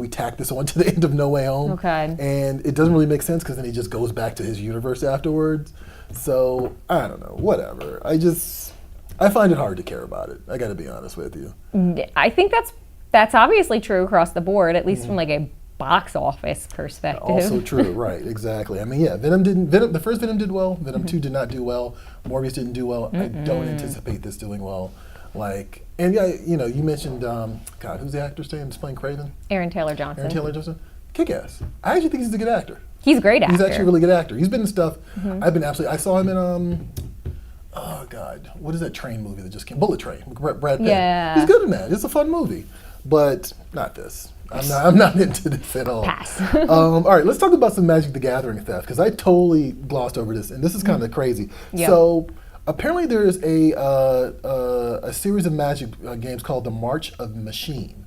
we tack this on to the end of No Way Home? Okay. And it doesn't really make sense because then he just goes back to his universe afterwards. So I don't know, whatever. I find it hard to care about it. I got to be honest with you. I think that's obviously true across the board, at least from like a box office perspective. Also true, right? Exactly. I mean, yeah, the first Venom did well. Venom 2 did not do well. Morbius didn't do well. I don't anticipate this doing well. Like, and yeah, you mentioned, God, who's the actor that's playing Kraven? Aaron Taylor Johnson. Aaron Taylor Johnson. Kick-ass. I actually think he's a good actor. He's a great actor. He's actually a really good actor. He's been in stuff. I saw him in oh God, what is that train movie that just came? Bullet Train. Brad Pitt. Yeah. He's good in that. It's a fun movie, but not this. I'm not into this at all. Pass. All right, let's talk about some Magic the Gathering theft because I totally glossed over this, and this is kind of crazy. Yeah. So apparently there's a series of Magic games called the March of the Machine,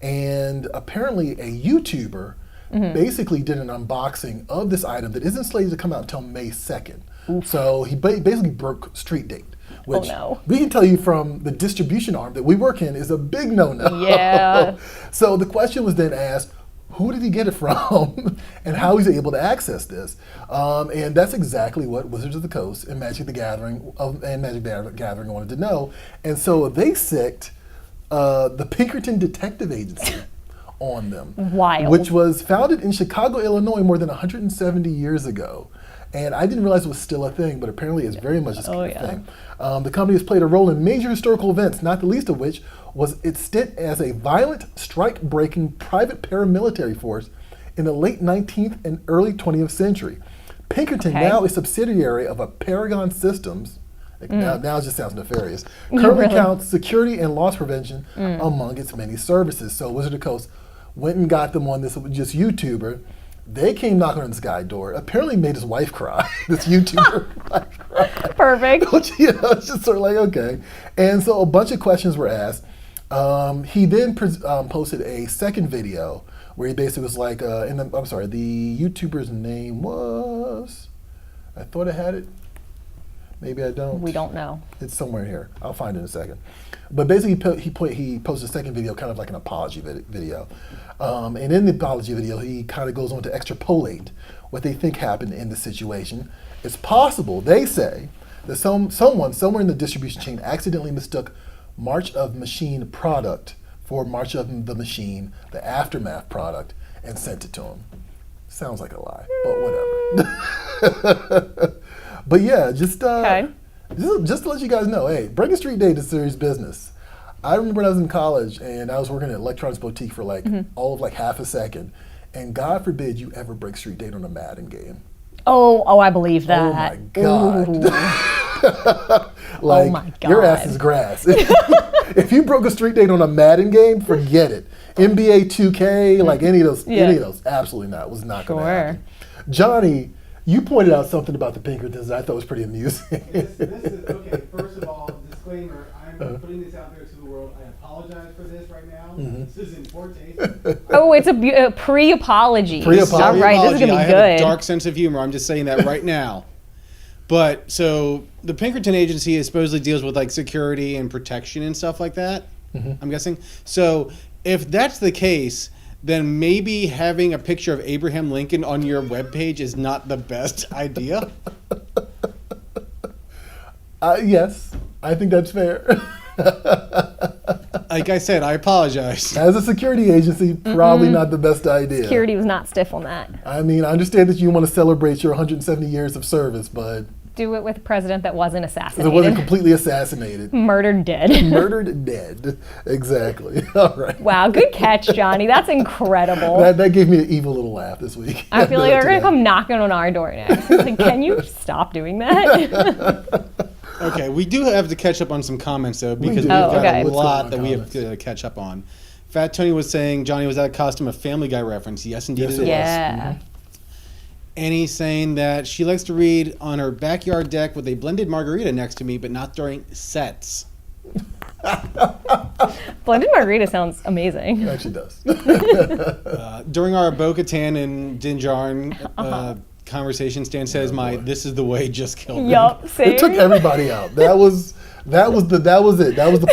and apparently a YouTuber basically did an unboxing of this item that isn't slated to come out until May 2nd. So he basically broke street date, which no. we can tell you from the distribution arm that we work in is a big no-no. Yeah. So the question was then asked, who did he get it from and how he's able to access this? And that's exactly what Wizards of the Coast and Magic the Gathering wanted to know. And so they sicked the Pinkerton Detective Agency on them. Wild. Which was founded in Chicago, Illinois more than 170 years ago. And I didn't realize it was still a thing, but apparently it's very much a thing. The company has played a role in major historical events, not the least of which was its stint as a violent, strike-breaking private paramilitary force in the late 19th and early 20th century. Pinkerton, now a subsidiary of a Paragon Systems, now it just sounds nefarious, currently Really? counts security and loss prevention among its many services. So Wizard of the Coast went and got them on this just YouTuber They came knocking on this guy's door. Apparently made his wife cry. This YouTuber wife cry. Perfect. Which, you know, it's just sort of like, okay. And so a bunch of questions were asked. He then posted a second video where he basically was like, I'm sorry, the YouTuber's name was, I thought I had it. Maybe I don't. We don't know. It's somewhere here. I'll find it in a second. But basically, he posted a second video, kind of like an apology video. And in the apology video, he kind of goes on to extrapolate what they think happened in the situation. It's possible, they say, that someone somewhere in the distribution chain accidentally mistook March of Machine product for March of the Machine, the Aftermath product, and sent it to him. Sounds like a lie, but whatever. But yeah, just to let you guys know, hey, Breaking Street Date is serious business. I remember when I was in college and I was working at Electronics Boutique for like all of like half a second, and God forbid you ever break Street Date on a Madden game. Oh, I believe that. Oh my God. Like, oh my God. Your ass is grass. If you broke a Street Date on a Madden game, forget it. NBA 2K, like any of those, absolutely not. Was not going to happen. Johnny, you pointed out something about the Pinkertons that I thought was pretty amusing. This is, okay, first of all, disclaimer, I'm putting this out there to the world. I apologize for this right now. This is in poor taste. Oh, it's a pre-apology. Pre-apology. All right, this is going to be I good. have a dark sense of humor. I'm just saying that right now. But so the Pinkerton agency supposedly deals with like security and protection and stuff like that. I'm guessing. So if that's the case, then maybe having a picture of Abraham Lincoln on your webpage is not the best idea. Yes, I think that's fair. Like I said, I apologize. As a security agency, probably not the best idea. Security was not stiff on that. I mean, I understand that you want to celebrate your 170 years of service, but Do it with a president that wasn't assassinated. it wasn't completely assassinated. Murdered dead. Murdered dead. Exactly. All right. Wow, good catch, Johnny. That's incredible. That gave me an evil little laugh this week. I feel like they're going to come knocking on our door next. Like, can you stop doing that? Okay, we do have to catch up on some comments though, because do. we've got okay. a Let's go lot on that we have comments. to catch up on. Fat Tony was saying Johnny was out of costume, a Family Guy reference. Yes, indeed Yes, it it is. was. Yeah. Annie's saying that she likes to read on her backyard deck with a blended margarita next to me, but not during sets. Blended margarita sounds amazing. It actually does. During our Bo-Katan and Din Djarin conversation, Stan says, "This is the way just killed me." Yup, same. It took everybody out. That was it. That was the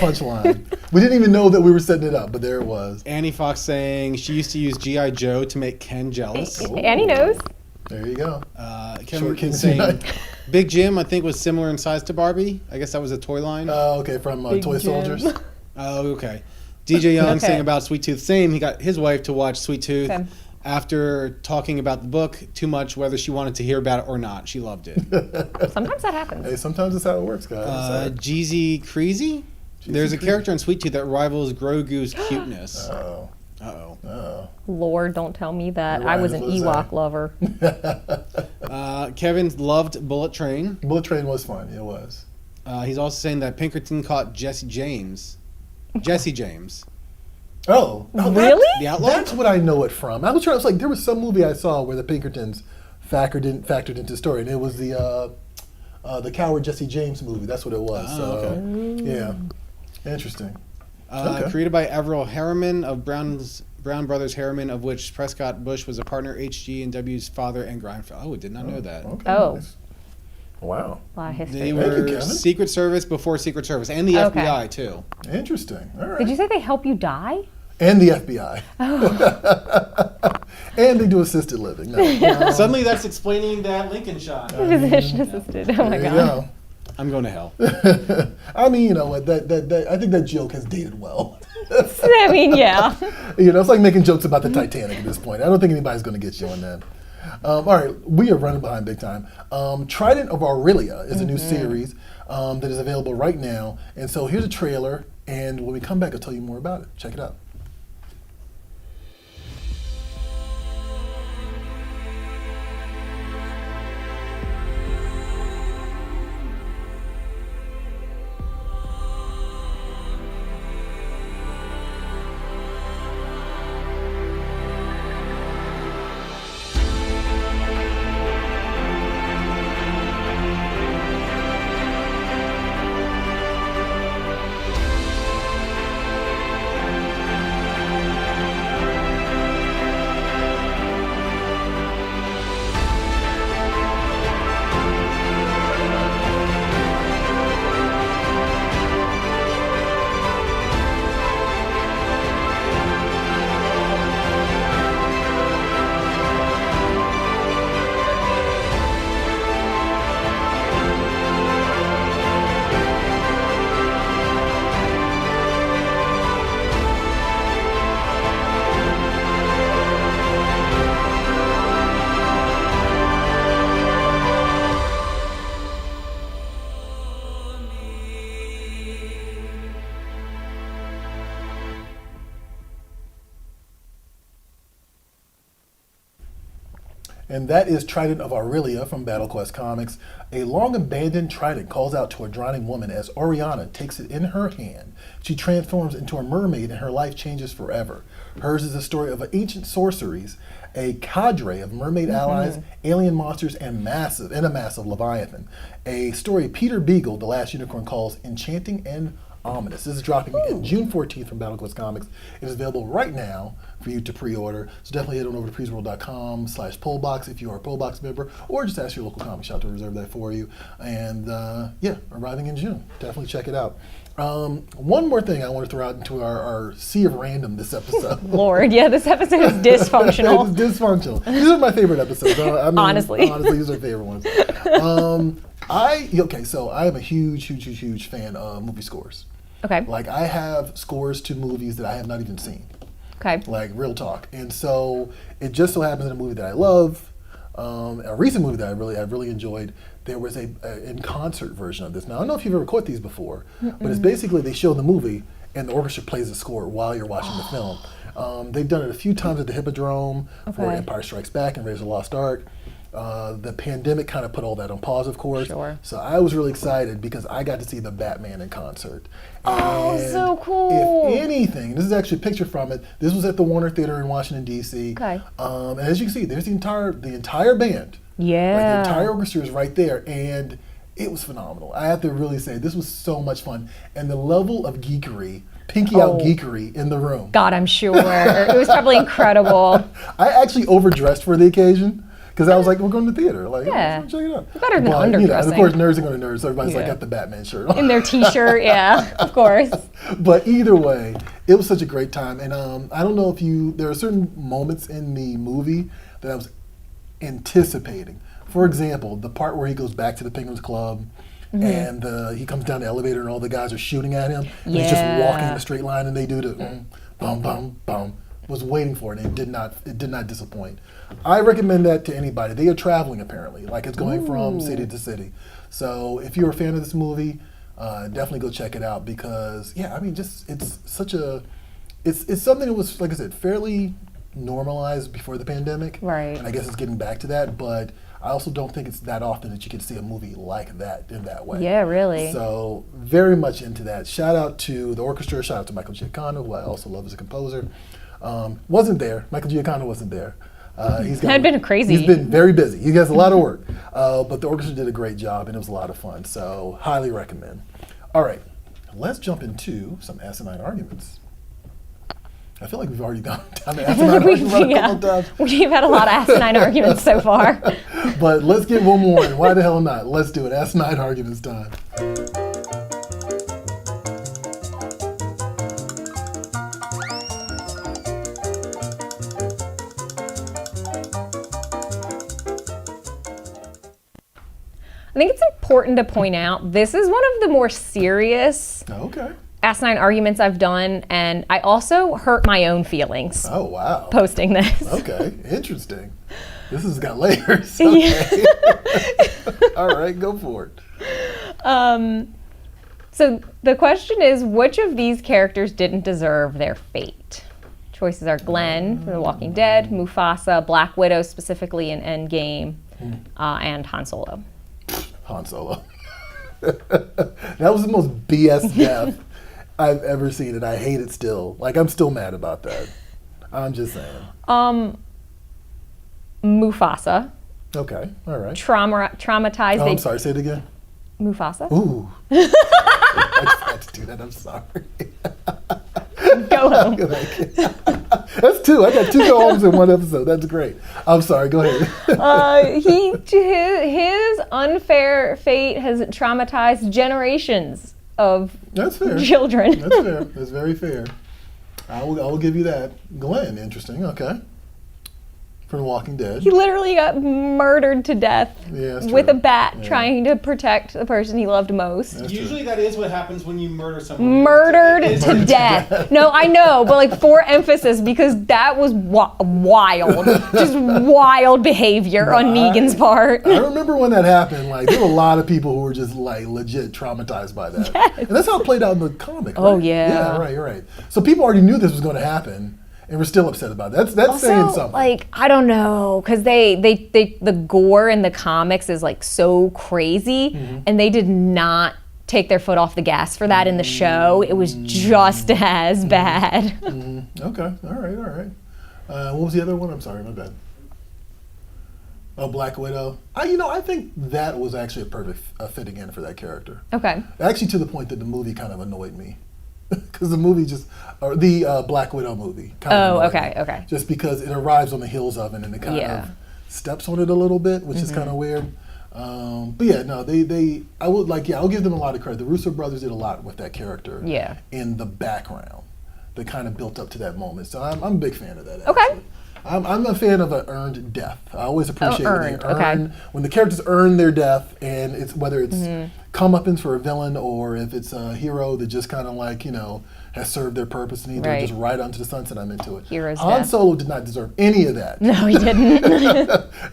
punchline. We didn't even know that we were setting it up, but there it was. Annie Fox saying she used to use G.I. Joe to make Ken jealous. Annie knows. There you go. Kevin Short Kings saying Unite. Big Jim, I think, was similar in size to Barbie. I guess that was a toy line. Oh, okay, from Big Toy Jim. Soldiers. Oh, okay. DJ Young Okay. saying about Sweet Tooth. Same. He got his wife to watch Sweet Tooth Okay. after talking about the book too much, whether she wanted to hear about it or not. She loved it. Sometimes that happens. Hey, sometimes that's how it works, guys. Jeezy Creasy. There's a character in Sweet Tooth that rivals Grogu's cuteness. Oh, Uh-oh. oh. Lord, don't tell me that. You're I right, was an what was Ewok that? lover. Kevin loved Bullet Train. Bullet Train was fun. It was. He's also saying that Pinkerton caught Jesse James. Jesse James. Oh, Really? The Outlaw? That's what I know it from. I was like, there was some movie I saw where the Pinkertons factored into the story, and it was the Coward Jesse James movie. That's what it was. Oh, so, yeah, interesting. Okay. Created by Averell Harriman of Brown Brothers Harriman, of which Prescott Bush was a partner, H.G. and W.'s father, and Grindfeld. Oh, did not know that. Okay, Oh. nice. Wow. A lot of history. They Thank you, were Kevin. Secret Service before Secret Service, and the Okay. FBI, too. Interesting. All right. Did you say they help you die? And the FBI. And they do assisted living. No. Suddenly that's explaining that Lincoln shot. Physician assisted. Oh my There you god. go. I'm going to hell. I mean, you know what? That I think that joke has dated well. I mean, yeah. You know, it's like making jokes about the Titanic at this point. I don't think anybody's going to get you on that. All right, we are running behind big time. Trident of Aurelia is a new series that is available right now. And so here's a trailer, and when we come back, I'll tell you more about it. Check it out. and that is Trident of Aurelia from BattleQuest Comics. A long-abandoned trident calls out to a drowning woman as Oriana takes it in her hand. She transforms into a mermaid and her life changes forever. Hers is a story of ancient sorceries, a cadre of mermaid allies, alien monsters, and a massive leviathan. A story Peter Beagle, the last unicorn, calls enchanting and ominous. This is dropping June 14th from BattleQuest Comics. It is available right now for you to pre-order. So definitely head on over to PREVIEWSworld.com/pollbox if you are a pollbox member, or just ask your local comic shop to reserve that for you. And arriving in June. Definitely check it out. One more thing I want to throw out into our sea of random this episode. Lord, yeah, this episode is dysfunctional. It's dysfunctional. These are my favorite episodes. I mean, Honestly, these are favorite ones. So I am a huge fan of movie scores. Okay. Like, I have scores to movies that I have not even seen. Okay. Like, real talk. And so it just so happens in a movie that I love, a recent movie that I really enjoyed, there was a in concert version of this. Now, I don't know if you've ever caught these before, but it's basically they show the movie and the orchestra plays the score while you're watching the film. They've done it a few times at the Hippodrome for Empire Strikes Back and Raiders of the Lost Ark. The pandemic kind of put all that on pause, of course. Sure. So I was really excited because I got to see the Batman in concert. Oh, And so cool. If anything, this is actually a picture from it. This was at the Warner Theater in Washington, D.C. Okay. And as you can see, there's the entire band. Yeah. Like, the entire orchestra is right there. And it was phenomenal. I have to really say, this was so much fun. And the level of geekery, pinky out geekery in the room. God, I'm sure. It was probably incredible. I actually overdressed for the occasion. Because I was like, we're going to the theater. Like, Yeah. check it out. Better than And underdressing. of course, nerds are going to nerds. So everybody's like, Yeah. got the Batman shirt on. In their t-shirt, yeah, of course. But either way, it was such a great time. And I don't know if there are certain moments in the movie that I was anticipating. For example, the part where he goes back to the Penguins Club and he comes down the elevator and all the guys are shooting at him. And he's just walking in a straight line and they do the bum, bum, bum. Was waiting for it and it did not disappoint. I recommend that to anybody. They are traveling apparently, like it's going from city to city. So if you're a fan of this movie, definitely go check it out because it's something that was, like I said, fairly normalized before the pandemic. Right. And I guess it's getting back to that, but I also don't think it's that often that you can see a movie like that in that way. Yeah, really. So very much into that. Shout out to the orchestra, shout out to Michael Giacchino, who I also love as a composer. Wasn't there. Michael Giacchino wasn't there. He's been crazy. He's been very busy. He has a lot of work. But the orchestra did a great job, and it was a lot of fun. So highly recommend. All right, let's jump into some asinine arguments. I feel like we've already gone down the asinine argument a couple of times. We've had a lot of asinine arguments so far. But let's get one more. And why the hell not? Let's do it. Asinine arguments time. I think it's important to point out this is one of the more serious Okay. asinine arguments I've done, and I also hurt my own feelings Oh, wow. posting this. Okay, interesting. This has got layers. Okay. All right, go for it. So the question is, which of these characters didn't deserve their fate? Choices are Glenn from The Walking Dead, Mufasa, Black Widow specifically in Endgame, and Han Solo. Han Solo. That was the most BS death I've ever seen, and I hate it still. Like, I'm still mad about that. I'm just saying. Mufasa. Okay, all right. Traumatized. Oh, I'm sorry, say it again. Mufasa. Ooh. I just had to do that, I'm sorry. Go home. That's two. I got two go homes in one episode. That's great. I'm sorry, go ahead. His unfair fate has traumatized generations of That's fair. children. That's fair. That's very fair. I will give you that. Glenn, interesting. Okay. From The Walking Dead. He literally got murdered to death Yeah, that's with true. a bat Yeah. trying to protect the person he loved most. That's true. Usually that is what happens when you murder someone. Murdered It is- to death. No, I know, but like for emphasis because that was wild. Just wild behavior on Negan's part. I remember when that happened. Like, there were a lot of people who were just like legit traumatized by that. Yes. And that's how it played out in the comic. Oh, right? yeah. Yeah, right. You're right. So people already knew this was going to happen, and we're still upset about it. That's saying Also, something. like, I don't know, because the gore in the comics is like so crazy, and they did not take their foot off the gas for that in the show. It was just as bad. Okay, all right. What was the other one? I'm sorry, my bad. Oh, Black Widow. I think that was actually a perfect fit again for that character. Okay. Actually, to the point that the movie kind of annoyed me. Because the movie or the Black Widow movie. Kind of annoyed me. Okay. Just because it arrives on the heels of it and it kind of steps on it a little bit, which is kind of weird. But yeah, no, I'll give them a lot of credit. The Russo brothers did a lot with that character. Yeah. In the background that kind of built up to that moment. So I'm a big fan of that. Okay. Actually. I'm a fan of an earned death. I always appreciate when the characters earn their death, and it's whether it's comeuppance for a villain or if it's a hero that just kind of like has served their purpose and either just right onto the sunset. I'm into it. Hero's Han death. Solo did not deserve any of that. No, he didn't.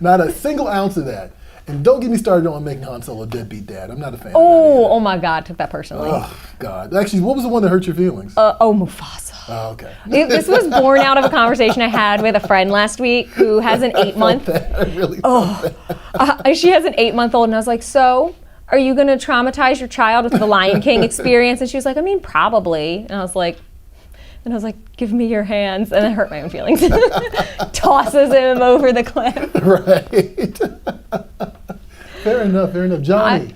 Not a single ounce of that. And don't get me started on making Han Solo a deadbeat dad. I'm not a fan of that. Oh my God, took that personally. Oh God. Actually, what was the one that hurt your feelings? Mufasa. Oh, okay. This was born out of a conversation I had with a friend last week who has an 8-month. I really felt that. She has an 8-month-old, and I was like, so are you going to traumatize your child with the Lion King experience? And she was like, I mean, probably. And I was like, give me your hands. And it hurt my own feelings. Tosses him over the cliff. Right. Fair enough. Johnny,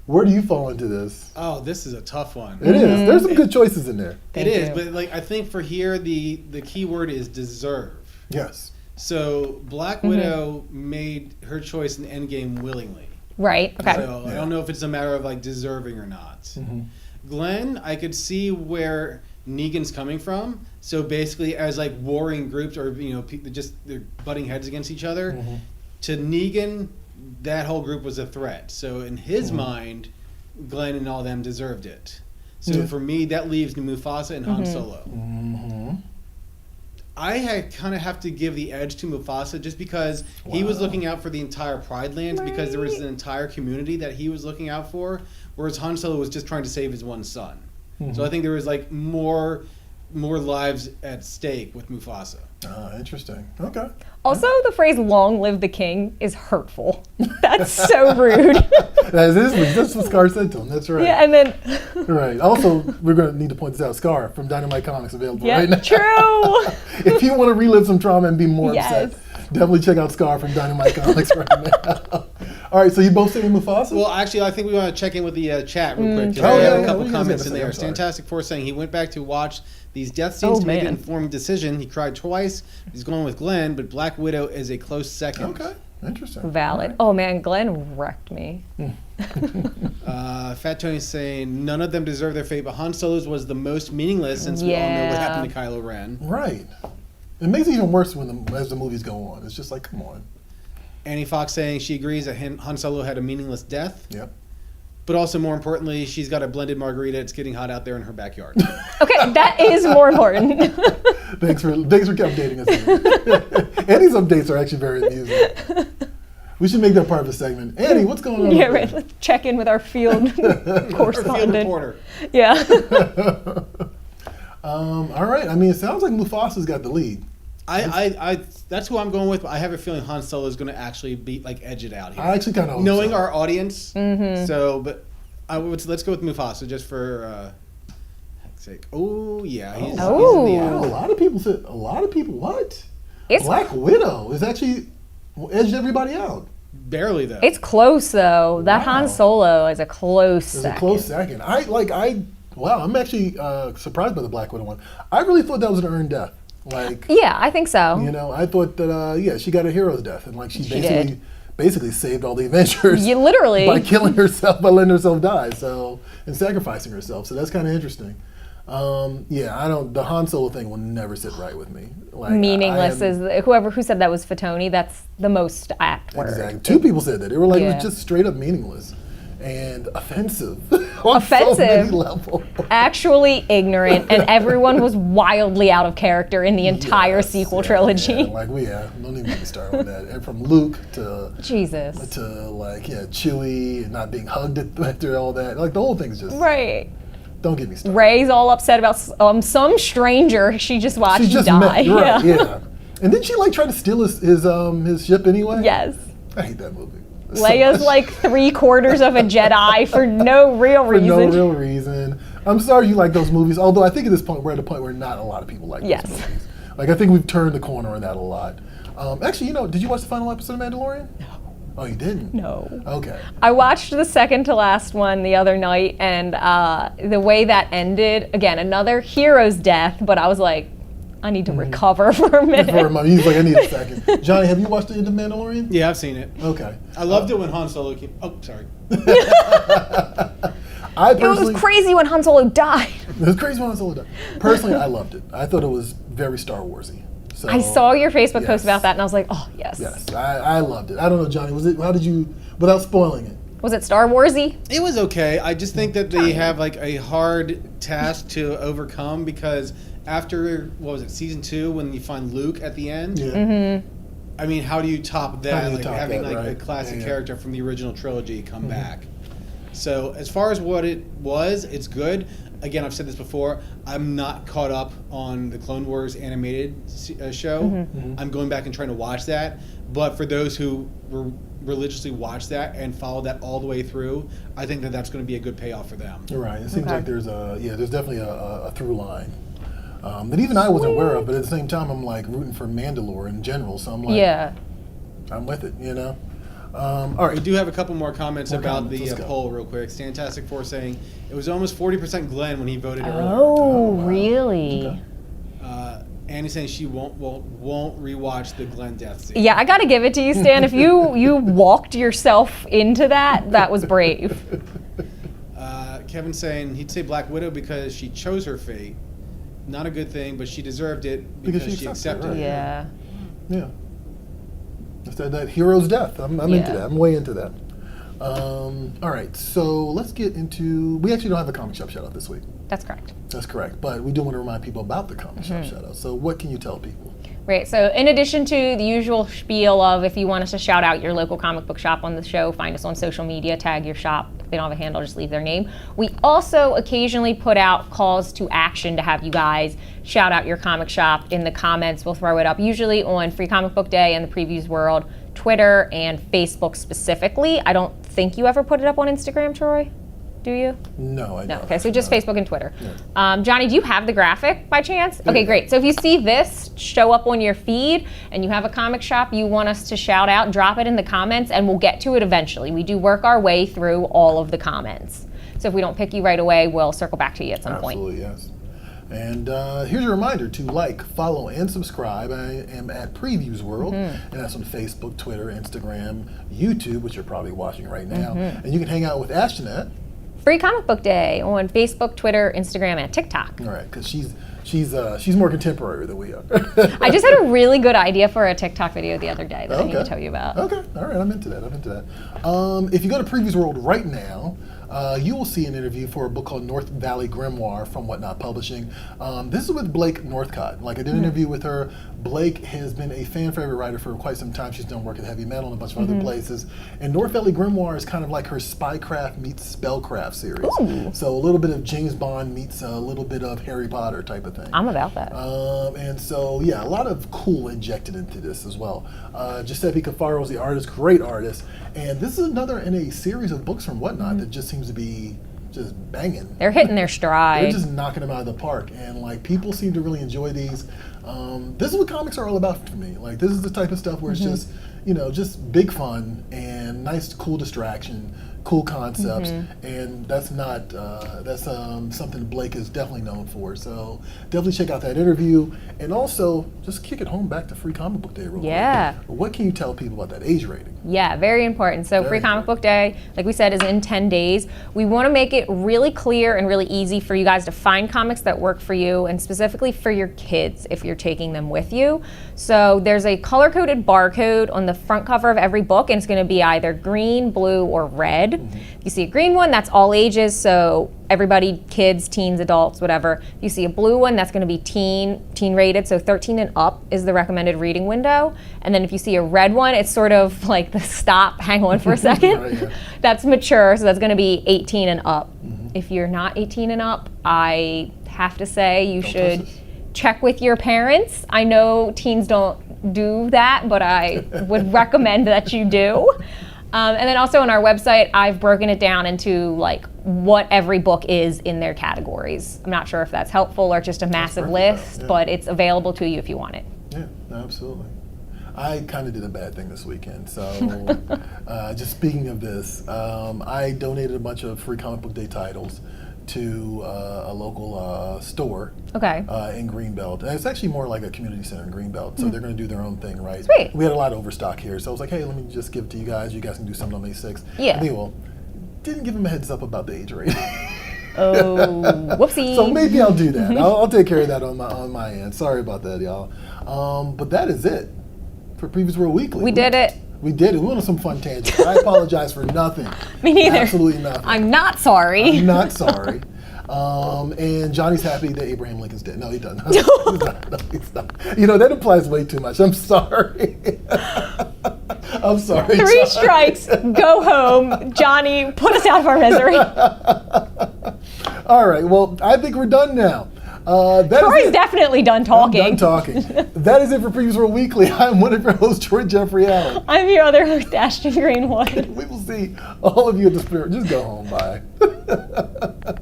where do you fall into this? Oh, this is a tough one. It is. There's some good choices in there. It is, but I think for here the key word is deserve. Yes. So Black Widow made her choice in Endgame willingly. Right. Okay. So I don't know if it's a matter of deserving or not. Glenn, I could see where Negan's coming from. So basically, as warring groups or they're butting heads against each other. To Negan, that whole group was a threat. So in his mind, Glenn and all them deserved it. So for me, that leaves Mufasa and Han Solo. I kind of have to give the edge to Mufasa just because he was looking out for the entire Pride Lands because there was an entire community that he was looking out for, whereas Han Solo was just trying to save his one son. So I think there was more lives at stake with Mufasa. Interesting. Okay. Also, the phrase "long live the king" is hurtful. That's so rude. That's what Scar said to him. That's right. Yeah, and then. Right. Also, we're going to need to point this out. Scar from Dynamite Comics available right now. True. If you want to relive some trauma and be more Yes. upset, definitely check out Scar from Dynamite Comics right now. All right, so you both saying Mufasa? Well, actually, I think we want to check in with the chat real quick. 'Cause Oh, we yeah, have a yeah, couple what you guys comments gonna in say? there. I'm sorry. Fantastic Four saying he went back to watch these death scenes to make an man. informed decision. He cried twice. He's going with Glenn, but Black Widow is a close second. Okay, interesting. Valid. Oh man, Glenn wrecked me. Fat Tony's saying none of them deserve their fate, but Han Solo's was the most meaningless since we all know what happened to Kylo Ren. Right. It makes it even worse as the movies go on. It's just like, come on. Annie Fox saying she agrees that Han Solo had a meaningless death. Yep. But also, more importantly, she's got a blended margarita. It's getting hot out there in her backyard. Okay, that is more important. Thanks for updating us. Annie's updates are actually very amusing. We should make that part of the segment. Annie, what's going on? Yeah, right. Let's check in with our field Her correspondent. field reporter. Yeah. All right. I mean, it sounds like Mufasa's got the lead. I that's who I'm going with. But I have a feeling Han Solo is going to actually edge it out here. I actually kind of knowing so. our audience. So, but let's go with Mufasa just for heck's sake. Oh yeah, he's in the Wow, out. a lot of people. What? It's Black Widow is actually edged everybody out. Barely though. It's close though. That Wow. Han Solo is a close It's second. a close second. Wow, I'm actually surprised by the Black Widow one. I really thought that was an earned death. Yeah, I think so. I thought that she got a hero's death, and she did. basically saved all the Avengers. You literally. by killing herself, by letting herself die, and sacrificing herself. So that's kind of interesting. The Han Solo thing will never sit right with me. Meaningless is who said that was Fatoni. That's the most apt word. Exactly. Two people said that. They were like, it Yeah. was just straight up meaningless and offensive. Offensive. On so many levels. Actually ignorant, and everyone was wildly out of character in the entire Yes, sequel trilogy. Yeah, don't even get me started on that. And from Luke to Jesus. Chewie and not being hugged after all that. The whole thing's just Right. Don't get me started. Ray's all upset about some stranger she just watched She just die. met, right, yeah. And didn't she like try to steal his ship anyway? Yes. I hate that movie. So Leia's much. like 3/4 of a Jedi for no real For reason. no real reason. I'm sorry you like those movies, although I think at this point we're at a point where not a lot of people like Yes. those movies. Like I think we've turned the corner on that a lot. Actually, did you watch the final episode of Mandalorian? No. Oh, you didn't? No. Okay. I watched the second to last one the other night, and the way that ended, again, another hero's death, but I was like, I need to recover for a minute. For a moment, he's like, I need a second. Johnny, have you watched the end of Mandalorian? Yeah, I've seen it. Okay. I loved it when Han Solo came. Oh, sorry. I It personally, was crazy when Han Solo died. It was crazy when I saw it. Personally, I loved it. I thought it was very Star Warsy. So, I saw your Facebook post yes. about that, and I was like, oh, yes. Yes, I loved it. I don't know, Johnny. How did you, without spoiling it? Was it Star Warsy? It was okay. I just think that they have like a hard task to overcome because after, what was it, season 2, when you find Luke at the end? Yeah. I mean, how do you top How that? do you Like top having that, like a right. classic Yeah. character from the original trilogy come back. So as far as what it was, it's good. Again, I've said this before. I'm not caught up on the Clone Wars animated show. I'm going back and trying to watch that. But for those who religiously watch that and follow that all the way through, I think that that's going to be a good payoff for them. You're right. It seems Okay. like there's definitely a through line that even I wasn't aware of. But at the same time, I'm like rooting for Mandalore in general. So I'm like, Yeah. I'm with it. All right. We do have a couple more comments More about comments, the let's go. poll real quick. Stantastic 4 saying it was almost 40% Glenn when he voted earlier. Oh, wow. really? Okay. Annie's saying she won't rewatch the Glenn death scene. Yeah, I got to give it to you, Stan. If you walked yourself into that was brave. Kevin's saying he'd say Black Widow because she chose her fate. Not a good thing, but she deserved it because she accepted right. it. Yeah. Yeah. It's that hero's death. I'm into Yeah. that. I'm way into that. All right. So let's get into. We actually don't have a comic shop shout out this week. That's correct. That's correct. But we do want to remind people about the comic shop shout out. So what can you tell people? Right, so in addition to the usual spiel of if you want us to shout out your local comic book shop on the show, find us on social media, tag your shop. If they don't have a handle, just leave their name. We also occasionally put out calls to action to have you guys shout out your comic shop in the comments. We'll throw it up usually on Free Comic Book Day and the Previews World, Twitter, and Facebook specifically. I don't think you ever put it up on Instagram, Troy? Do you? No, I No, don't. okay, so just No. Facebook and Twitter. Johnny, do you have the graphic by chance? Okay, great. So if you see this show up on your feed and you have a comic shop you want us to shout out, drop it in the comments and we'll get to it eventually. We do work our way through all of the comments. So if we don't pick you right away, we'll circle back to you at some point. Absolutely, yes. And here's a reminder to like, follow, and subscribe. I am at Previews World, and that's on Facebook, Twitter, Instagram, YouTube, which you're probably watching right now. And you can hang out with Ashton at. Free Comic Book Day on Facebook, Twitter, Instagram, and TikTok. All right, because she's more contemporary than we are. I just had a really good idea for a TikTok video the other day that I need to tell you about. Okay, all right, I'm into that. If you go to Previews World right now, you will see an interview for a book called North Valley Grimoire from Whatnot Publishing. This is with Blake Northcott. Like I did an interview with her. Blake has been a fan favorite writer for quite some time. She's done work at Heavy Metal and a bunch of other places. And North Valley Grimoire is kind of like her Spycraft meets Spellcraft series. Ooh. So a little bit of James Bond meets a little bit of Harry Potter type of thing. I'm about that. And so, yeah, a lot of cool injected into this as well. Giuseppe Cafaro is the artist, great artist. And this is another in a series of books from Whatnot that just seems to be just banging. They're hitting their They're stride. just knocking them out of the park. And, like, people seem to really enjoy these. This is what comics are all about for me. Like, this is the type of stuff where it's just, just big fun and nice, cool distraction, cool concepts, and that's not that's something Blake is definitely known for. So definitely check out that interview, and also just kick it home back to Free Comic Book Day real Yeah. quick. What can you tell people about that age rating? Yeah, very important. So Very Free Comic Book Day, like we said, is in 10 days. We want to make it really clear and really easy for you guys to find comics that work for you, and specifically for your kids if you're taking them with you. So there's a color-coded barcode on the front cover of every book, and it's going to be either green, blue, or red. If you see a green one, that's all ages, so everybody, kids, teens, adults, whatever. If you see a blue one, that's going to be teen rated, so 13 and up is the recommended reading window. And then if you see a red one, it's sort of like the stop, hang on for a second. Right, yeah. That's mature, so that's going to be 18 and up. If you're not 18 and up, I have to say you Don't should touch this. check with your parents. I know teens don't do that, but I would recommend that you do. And then also on our website, I've broken it down into like what every book is in their categories. I'm not sure if that's helpful or just a massive perfect, list, yeah. but it's available to you if you want it. Yeah, no, absolutely. I kind of did a bad thing this weekend. So, just speaking of this, I donated a bunch of free comic book day titles to a local store Okay. in Greenbelt. And it's actually more like a community center in Greenbelt, so they're going to do their own thing, right? Sweet. We had a lot of overstock here, so I was like, hey, let me just give it to you guys. You guys can do something on May 6th. Yeah. And they didn't give them a heads up about the age rating. Oh, whoopsie. So maybe I'll do that. I'll take care of that on my end. Sorry about that, y'all. But that is it for Previous World Weekly. We did it. We did it. We went on some fun tangents. I apologize for nothing. Me neither. Absolutely nothing. I'm not sorry. I'm not sorry. And Johnny's happy that Abraham Lincoln's dead. No, he doesn't. He's not. No, he's not. You know, that implies way too much. I'm sorry. I'm sorry. 3 Johnny. strikes, go home. Johnny, put us out of our misery. All right. Well, I think we're done now. That is Troy's it. definitely done talking. I'm done talking. That is it for Previous World Weekly. I'm one of your hosts, Troy Jeffrey Allen. I'm your other host, Ashton Greenwood. We will see all of you at the spirit. Just go home. Bye.